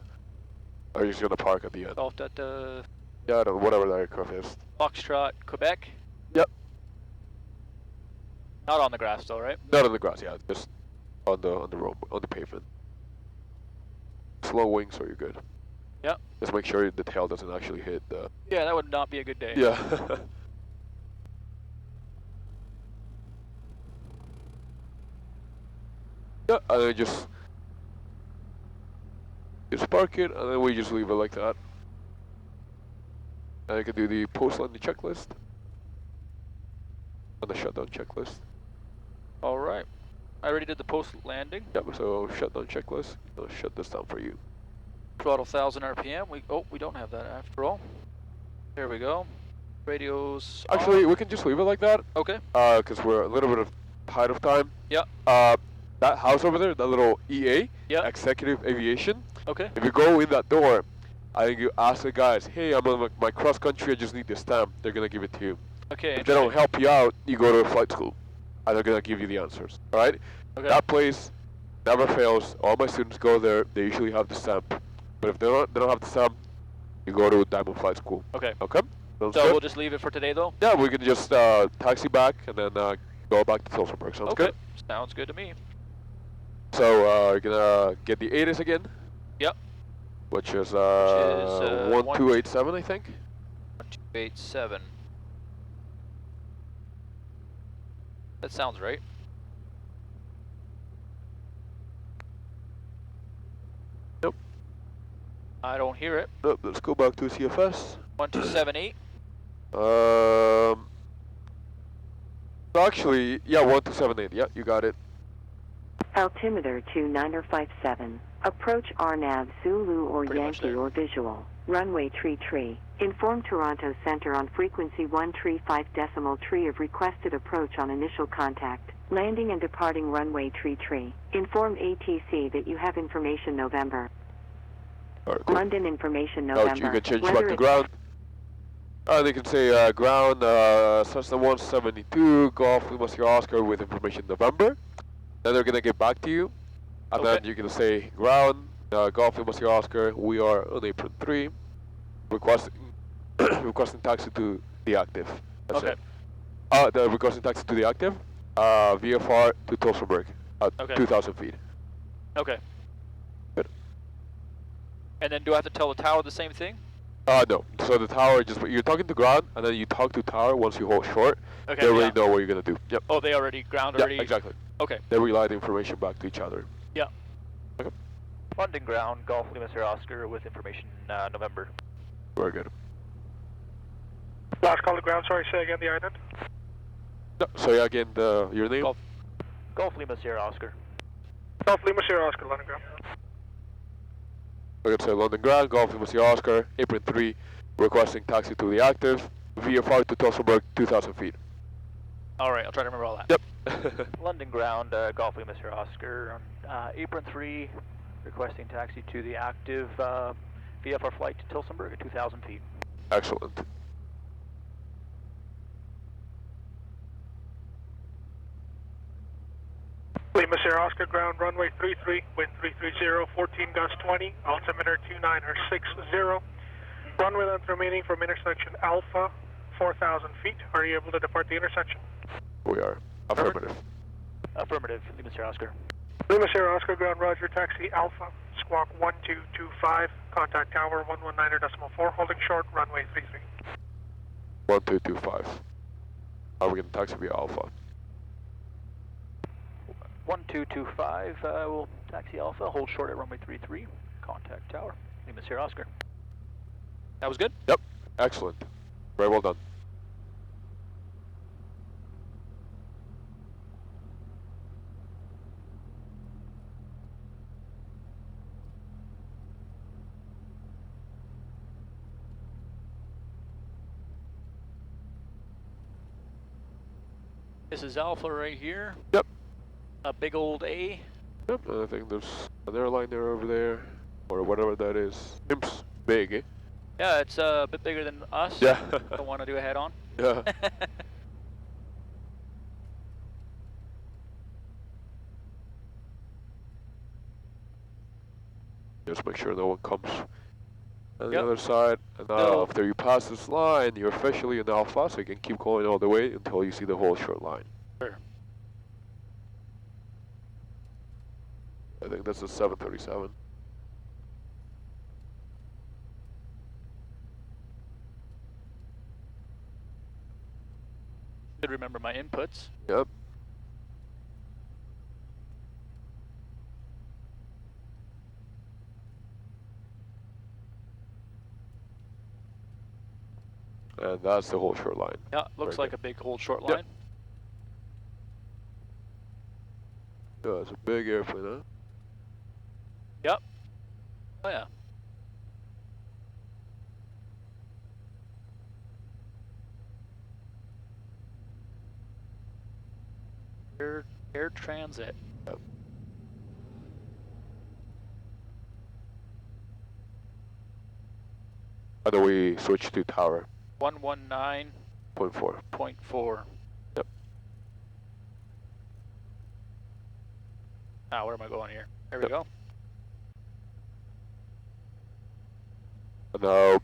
Or you're just going to park at the end. Off at Yeah, I don't know, whatever that aircraft is. Foxtrot, Quebec? Yep. Not on the grass though, right? Not on the grass, yeah, just on the road, on the pavement. Slow wing, so you're good. Yep. Just make sure the tail doesn't actually hit the. Yeah, that would not be a good day. Yeah. Yeah, and then just park it, and then we just leave it like that. And I can do the post landing checklist and the shutdown checklist. All right. I already did the post landing. Yep. So shutdown checklist. I'll shut this down for you. Throttle 1000 RPM. We don't have that after all. There we go. Radios. Actually, on. we can just leave it like that. Okay. Because we're a little bit of tight of time. Yeah. That house over there, that little EA, Yeah. Executive Aviation. Okay. If you go in that door, I think you ask the guys, hey, I'm on my cross country, I just need the stamp. They're gonna give it to you. Okay. If they don't help you out, you go to a flight school, and they're gonna give you the answers. All right? Okay. That place never fails. All my students go there. They usually have the stamp. But if they don't have the stamp, you go to Diamond Flight School. Okay. Okay? Sounds So good? we'll just leave it for today though. Yeah, we can just taxi back and then go back to Tilsonburg. Sounds Okay. good? Sounds good to me. So you're gonna get the ATC again, Yep. which is 1287, I think. 1287. That sounds right. Nope. I don't hear it. Nope. Let's go back to CFS. 1278. Actually, yeah, 1278. Yeah, you got it. Altimeter 2957. Approach RNAV Zulu or Pretty much Yankee there. or visual. Runway tree. Inform Toronto Center on frequency 135.3 of requested approach on initial contact. Landing and departing runway tree. Inform ATC that you have information November. Alright, cool. London information Oh, November. you can change Weather back to ex- ground. They can say ground, Cessna 172, Golf Lima Sierra Oscar with information November. Then they're gonna get back to you. And Okay. then you're gonna say ground, Golf Lima Sierra Oscar, we are on apron 3, requesting requesting taxi to the active. That's Okay. it. The requesting taxi to the active, VFR to Tulsenberg at Okay. 2,000 feet. Okay. Good. And then do I have to tell the tower the same thing? No. So the tower, you're talking to ground, and then you talk to tower once you hold short. Okay. They already know what you're gonna do. Yep. Oh, they already ground already. Yeah, exactly. Okay. They relay the information back to each other. Yeah. Okay. London ground, Golf Lima Sierra Oscar with information November. Very good. Last call to ground, sorry, say again the island. No, so yeah, again, your name? Golf Lima Sierra Oscar. Golf Lima Sierra Oscar, London ground. Like I said, London Grand, Golf Lima Sierra Oscar, apron 3, requesting taxi to the active, VFR to Tulsenberg, 2,000 feet. Alright, I'll try to remember all that. Yep. London ground, Golf Lima Sierra Oscar on apron 3, requesting taxi to the active VFR flight to Tilsonburg at 2,000 feet. Excellent. Lima Sierra Oscar ground, runway 33, wind 330, 14 gust 20, altimeter 2960. Runway length remaining from intersection Alpha, 4,000 feet. Are you able to depart the intersection? We are. Affirmative. Affirmative, Lima Sierra Oscar. Lima Sierra Oscar ground, roger, taxi Alpha, squawk 1225, contact tower 119.4, holding short, runway 33. 1225. Are we going to taxi via Alpha? 1225, we'll taxi Alpha, hold short at runway 33, contact tower, Lima Sierra Oscar. That was good? Yep. Excellent. Very well done. This is Alpha right here. Yep. A big old A. Yep, and I think there's an airline there over there, or whatever that is. Seems big, eh? Yeah, it's a bit bigger than us. Yeah. Don't want to do a head on. Yeah. Just make sure no one comes on the other side. And now No. after you pass this line, you're officially in Alpha, so you can keep going all the way until you see the whole short line. Sure. I think that's a 737. Should remember my inputs. Yep. And that's the whole short line. Yeah, looks Very like a big old short Yep. line. Yeah, it's a big airplane, huh? Yep. Oh yeah. Air transit. Yep. And then we switch to tower 119.4. 0.4. Yep. Ah, where am I going here? There we Yep. go. And now,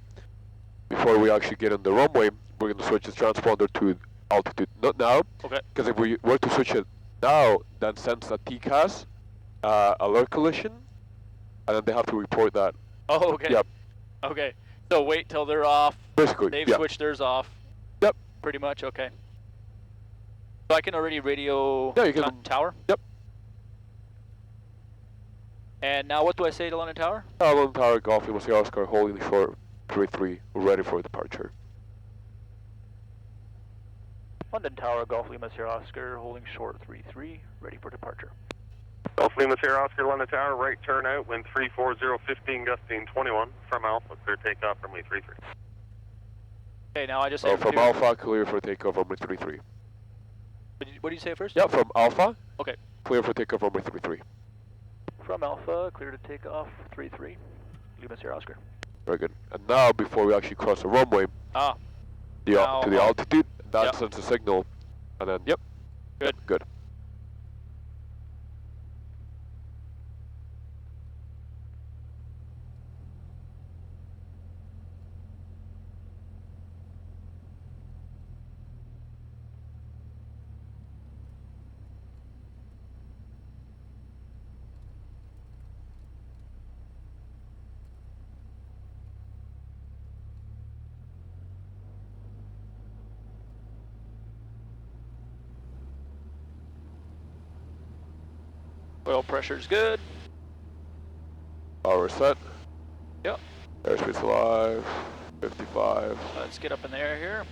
before we actually get on the runway, we're going to switch the transponder to altitude. Not now, Okay. because if we were to switch it now, then sends a TCAS alert collision, and then they have to report that. Oh, okay. Yep. Okay. So wait till they're off. Basically, They've yeah. switched theirs off. Yep. Pretty much, okay. So I can already radio Yeah, you can. tower? Yep. And now what do I say to London Tower? London Tower, Golf Lima Sierra Oscar, holding short 33, ready for departure. London Tower, Golf Lima Sierra Oscar, holding short 33, ready for departure. Golf Lima Sierra Oscar, London Tower, right turn out, wind 340, 15 gusting 21 from Alpha, clear takeoff from runway 33. Okay, now I just say So from Alpha, clear for takeoff runway 33. What did you say first? Yeah, from Alpha. Okay. Clear for takeoff runway 33. From Alpha, clear to take off 33, Lima Sierra Oscar. Very good. And now, before we actually cross the runway, Ah, to Now, the altitude, that yep. sends a signal, and then, yep. Good. Yep, good. Oil pressure's good. Power set. Yep. Airspeed's alive. 55. Let's get up in the air here.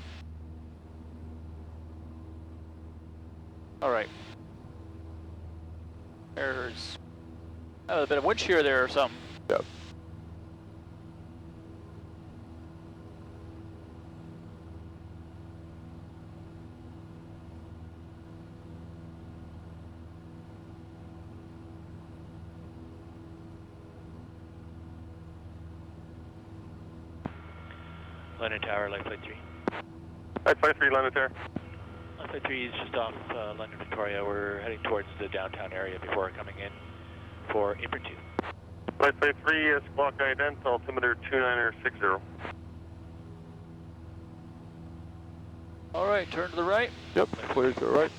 All right. There's a bit of wind shear there or something. Yep. London Tower, Light Flight 3. Light Flight 3, London Tower. Light Flight 3 is just off London Victoria. We're heading towards the downtown area before coming in for apron 2. Light Flight 3, squawk ident, altimeter 2960. All right, turn to the right. Yep, clear to the right.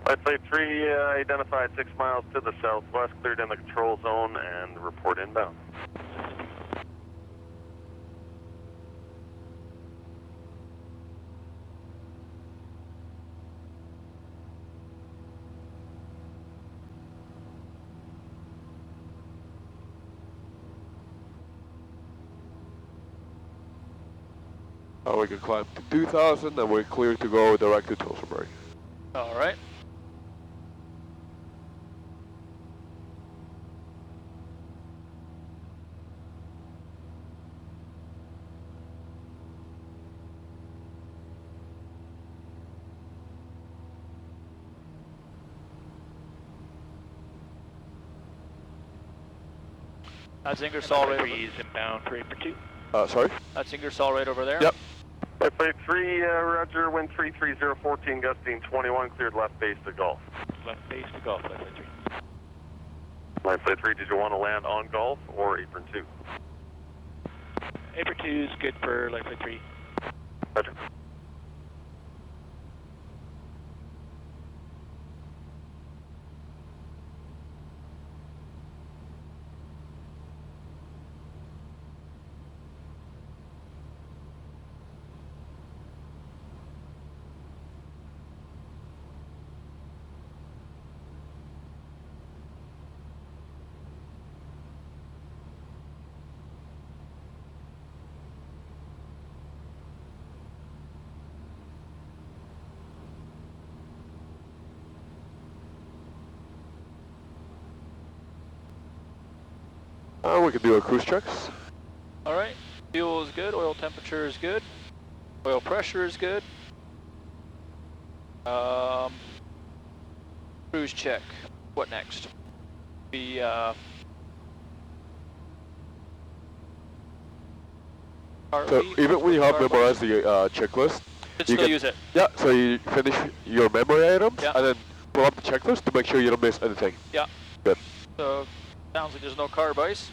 Light Flight 3, identified 6 miles to the southwest, cleared in the control zone, and report inbound. We can climb to 2000 and we're clear to go direct to Tilsonbury. All right. That's Ingersoll right over. Is inbound for apron 2. Sorry? That's Ingersoll right over there. Yep. Light Flight 3, roger, wind 33014, gusting 21, cleared left base to Gulf. Left base to Gulf, Light Flight 3. Light Flight 3, did you want to land on Gulf or apron 2? Apron 2 is good for Light Flight 3. Roger. We can do our cruise checks. All right. Fuel is good. Oil temperature is good. Oil pressure is good. Cruise check. What next? The So even when you have memorized the checklist, you can use it. Yeah, so you finish your memory items Yeah. and then pull up the checklist to make sure you don't miss anything. Yeah. Good. So sounds like there's no carb ice.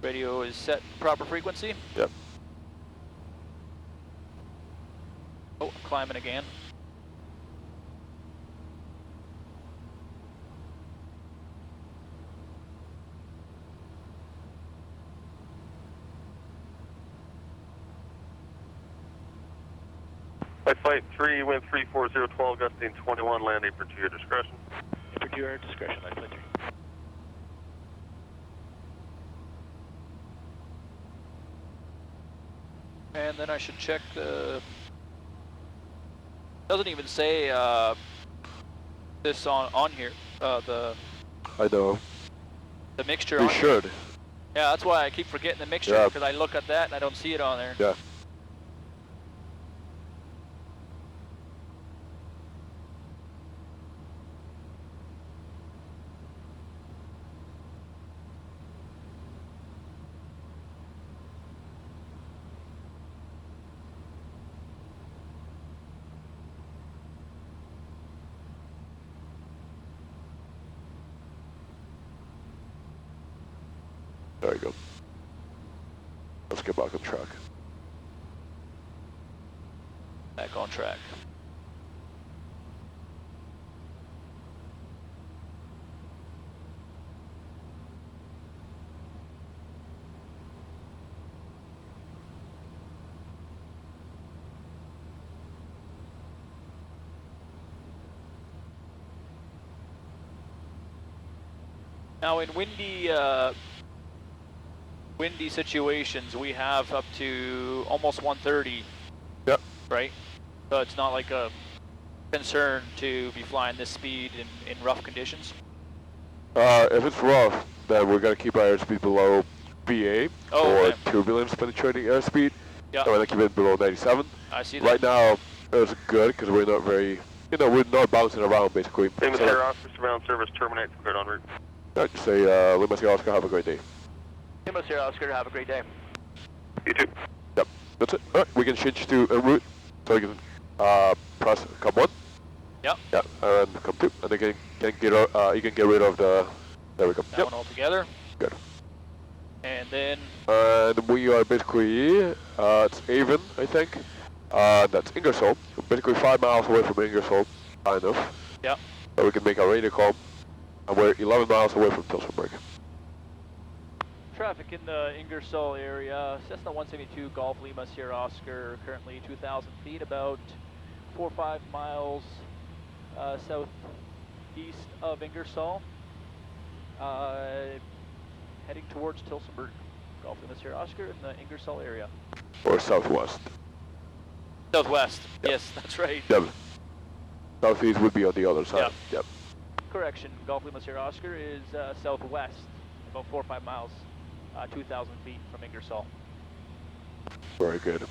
Radio is set proper frequency. Yep. Oh, I'm climbing again. Light Flight 3, wind 34012, gusting 21, land apron 2, your discretion. Apron 2, our discretion, Light Flight 3. And then I should check the... Doesn't even say this on here. The I know. mixture. You on here. should. Yeah, that's why I keep forgetting the mixture, Yeah. because I look at that and I don't see it on there. Yeah. There you go. Let's get back on track. Back on track. Now in windy situations, we have up to almost 130. Yep. Right? So it's not like a concern to be flying this speed in rough conditions. If it's rough, then we're gonna keep our airspeed below VA for turbulence penetrating airspeed. Yeah. So we're gonna keep it below 97. I see that. Right now, it's good because we're not very, we're not bouncing around basically. Lima Sierra Oscar, surveillance service terminates, cleared en route. I'd say Lima Sierra Oscar, have a great day. Lima Sierra Oscar, have a great day. You too. Yep, that's it. Alright, we can change to en route, so you can press come 1. Yep. Yeah, and come 2, and then you can get rid of the. There we go. That one all together. Good. And then. And we are basically it's Avon, I think. That's Ingersoll. Basically 5 miles away from Ingersoll, kind of. Yeah. So we can make our radio call, and we're 11 miles away from Tilsonburg. Traffic in the Ingersoll area, Cessna 172 Golf Lima Sierra Oscar, currently 2,000 feet, about 4 or 5 miles southeast of Ingersoll, heading towards Tilsonburg. Golf Lima Sierra Oscar in the Ingersoll area. Or southwest. Southwest, yep. Yes, that's right. Yep. Southeast would be on the other side. Yep. Yep. Correction, Golf Lima Sierra Oscar is southwest, about 4 or 5 miles, 2,000 feet from Ingersoll. Very good.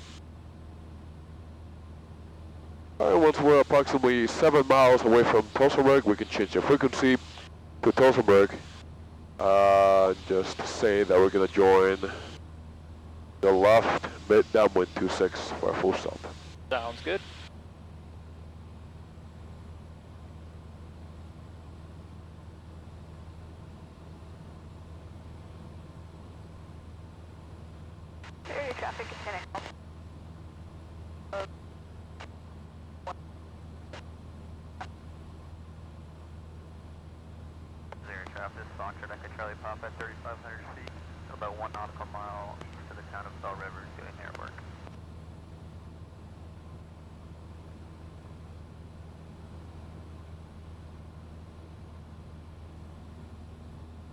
Alright, once we're approximately 7 miles away from Tilsonburg, we can change the frequency to Tilsonburg. Just say that we're going to join the left mid downwind 26 for a full stop. Sounds good. Area traffic is connected. Zero traffic, Foxtrot Echo Charlie Papa, 3,500 feet, about 1 nautical mile east of the town of Bell River, doing air work.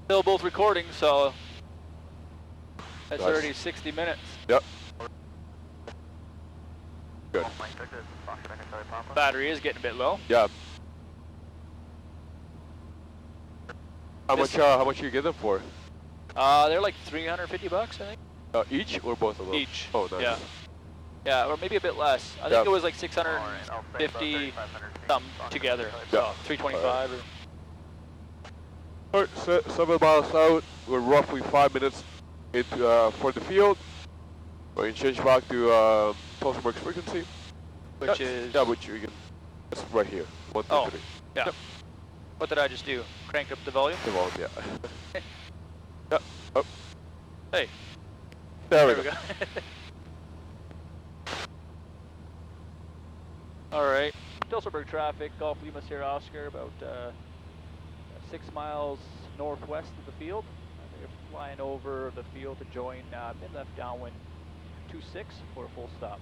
Still both recording, so that's Nice. already 60 minutes. Yep. Good. Battery is getting a bit low. Yeah. How This- much you get them for? They're like $350, I think. Each or both of them? Each. Oh, nice. Yeah. Yeah, or maybe a bit less. I think it was like 650 something together. So 325 or. Alright, 7 miles out. We're roughly 5 minutes into for the field. We can change back to Tilsonburg's frequency. Which is. Yeah, which you can. It's right here. 1, 2, 3. Yeah. Yep. What did I just do? Crank up the volume? The volume, yeah. Yep. Oh. Hey. There we go. Alright. Tilsonburg traffic, Golf Lima Sierra Oscar, about 6 miles northwest of the field. They're flying over the field to join mid left downwind 26 for a full stop.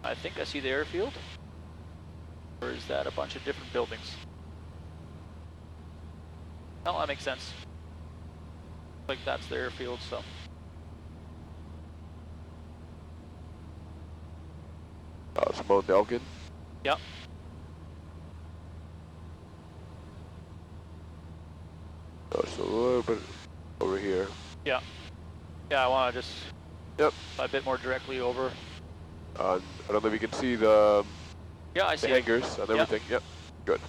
I think I see the airfield. Or is that a bunch of different buildings? No, that makes sense. Like that's the airfield, so. It's Mount Elgin. Yep. It's a little bit over here. Yeah. Yeah, I want to just Yep. fly a bit more directly over. I don't know if you can see the Yeah, I see it. hangars and everything. Yep. Good.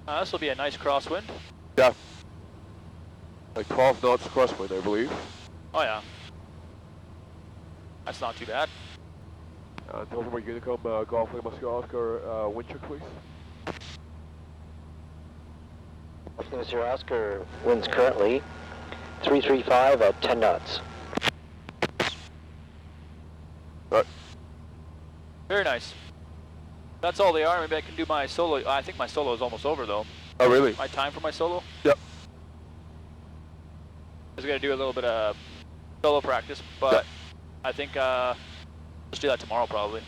This will be a nice crosswind. Yeah. Like 12 knots crosswind, I believe. Oh yeah. That's not too bad. Tilsonburg Unicom, Golf Lima Sierra Oscar, wind check, please. Lima Sierra Oscar, winds currently 335 at 10 knots. Right. Very nice. That's all they are. Maybe I can do my solo. I think my solo is almost over though. Oh, really? My time for my solo? Yep. was gonna do a little bit of solo practice, but I think let's do that tomorrow probably.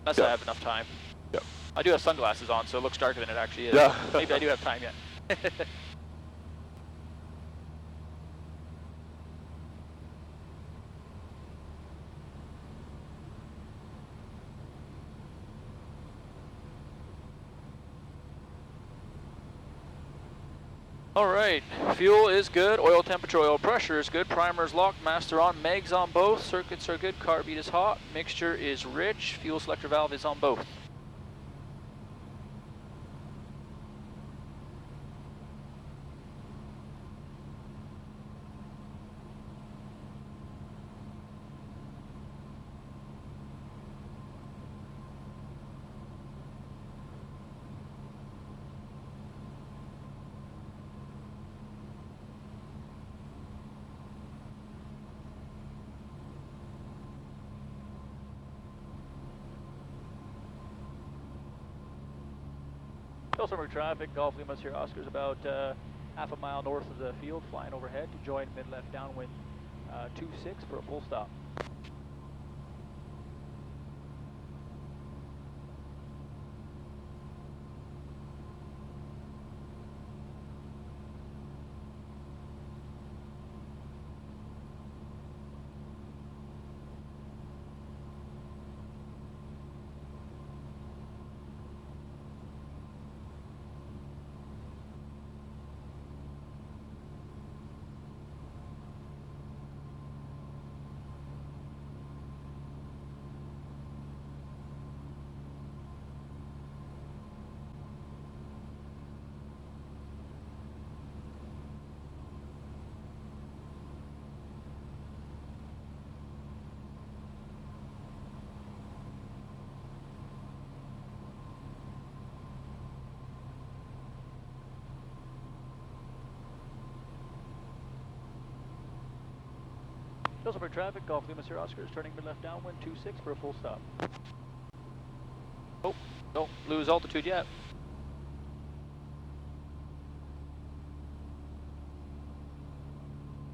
Unless I have enough time. Yeah. I do have sunglasses on, so it looks darker than it actually is. Yeah. Maybe I do have time yet. Alright, fuel is good, oil temperature, oil pressure is good, primer is locked, master on, mags on both, circuits are good, carbeat is hot, mixture is rich, fuel selector valve is on both. Tilsonburg traffic, Golf Lima Sierra Oscar is about half a mile north of the field, flying overhead to join mid-left downwind 26 for a full stop. Tilsonburg traffic, Golf Lima Sierra Oscar is turning mid-left downwind 26 for a full stop. Oh, don't lose altitude yet.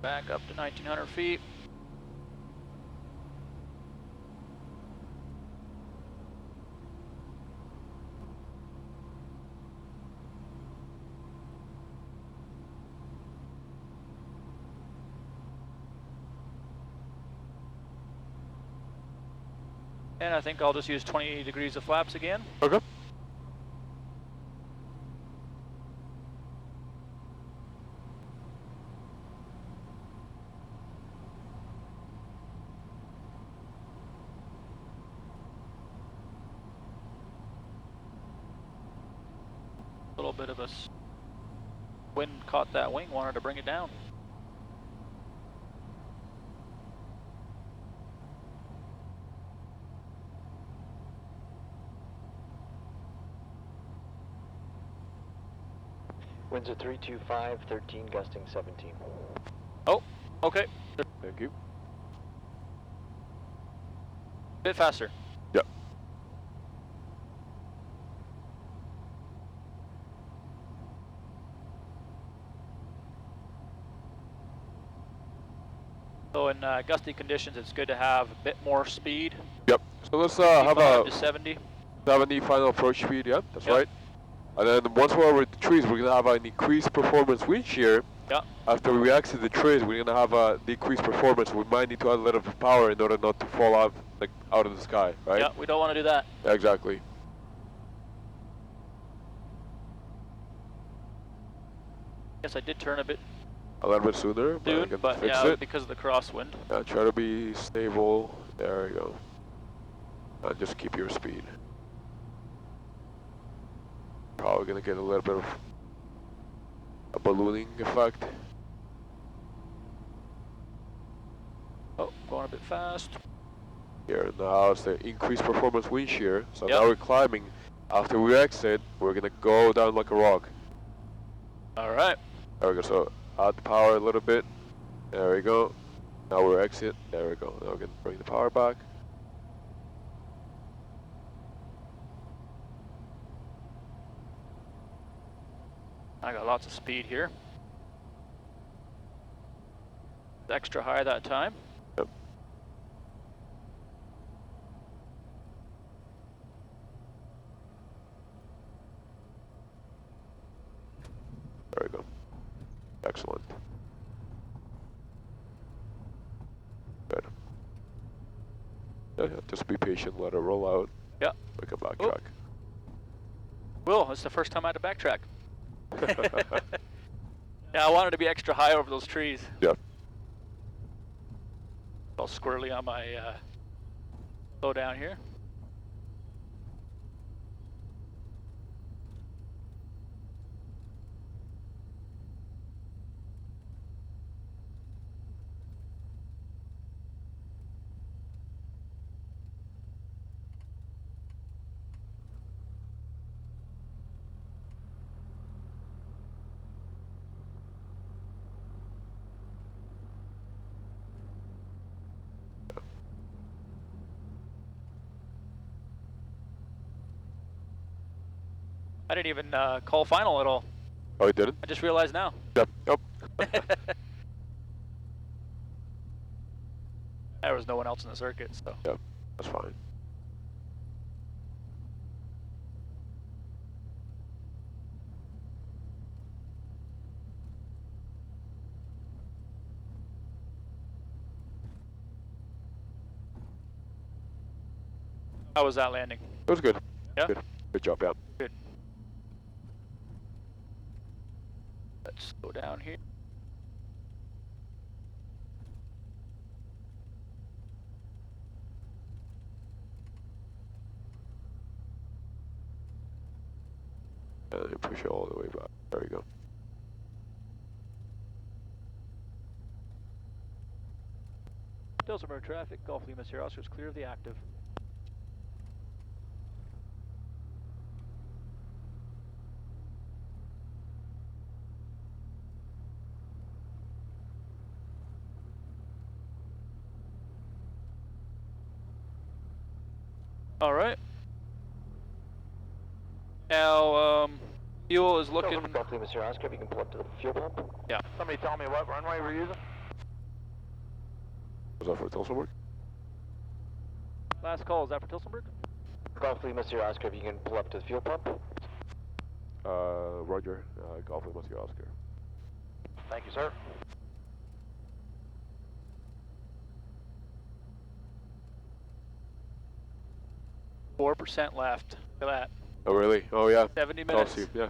Back up to 1900 feet. And I think I'll just use 20 degrees of flaps again. Okay. A little bit of a wind caught that wing, wanted to bring it down. Winds are 325, 13, gusting 17. Oh, okay. Thank you. Bit faster. Yep. So in gusty conditions, it's good to have a bit more speed. Yep. So let's have a to 70. 70 final approach speed. Yeah, that's Yep. right. And then once we're over the trees, we're gonna have an increased performance wind shear. Yeah. After we exit the trees, we're gonna have a decreased performance. We might need to add a little bit of power in order not to fall out, like out of the sky, right? Yeah, we don't want to do that. Yeah, exactly. Yes, I did turn a bit A little bit sooner, but I soon, can but fix yeah, it. because of the crosswind. Yeah, try to be stable. There you go. And just keep your speed. Probably gonna get a little bit of a ballooning effect. Oh, going a bit fast. Here now it's the increased performance wind shear. So Yep. now we're climbing. After we exit, we're gonna go down like a rock. All right. There we go. So add the power a little bit. There we go. Now we're exit. There we go. Now we're gonna bring the power back. I got lots of speed here. extra high that time. Yep. There we go. Excellent. Good. Yeah, just be patient, let it roll out. Yeah. We can backtrack. Will, it's the first time I had to backtrack. Yeah, I wanted to be extra high over those trees. Yeah. All squirrely on my slow down here. I didn't even call final at all. Oh, you didn't? I just realized now. Yep. Yep. There was no one else in the circuit, so. Yep. That's fine. How was that landing? It was good. Yeah? Good. Good job, yeah. Good. Let's slow down here. And then push it all the way back. There we go. Tilsonburg traffic, Golf Lima Sierra Oscar is clear of the active. All right. Now, fuel is looking. Golf Lima Sierra Oscar, if you can pull up to the fuel pump. Yeah. Somebody tell me what runway we're using? Was that for Tilsonburg? Last call, is that for Tilsonburg? Golf Lima Sierra Oscar, if you can pull up to the fuel pump. Roger. Golf Lima Sierra Oscar. Thank you, sir. %4 left. Look at that. Oh, really? Oh, yeah. 70 minutes. I'll see. Yeah.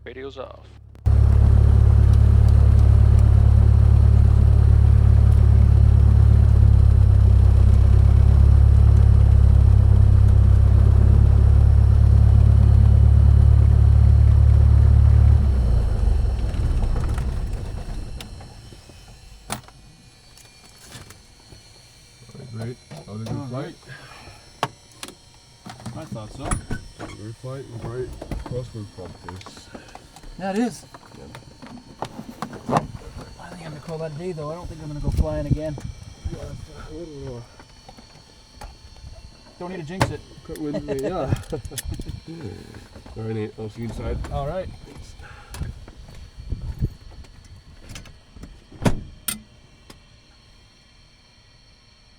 Radio's off. Great. How did your flight? I thought so. Great flight and great crosswind practice. Yeah, it is. I think I'm gonna call that a day, though. I don't think I'm gonna go flying again. Yeah, I don't know. Don't need to jinx it. Quite windy, yeah. Alright, Nate. I'll see you inside. All right.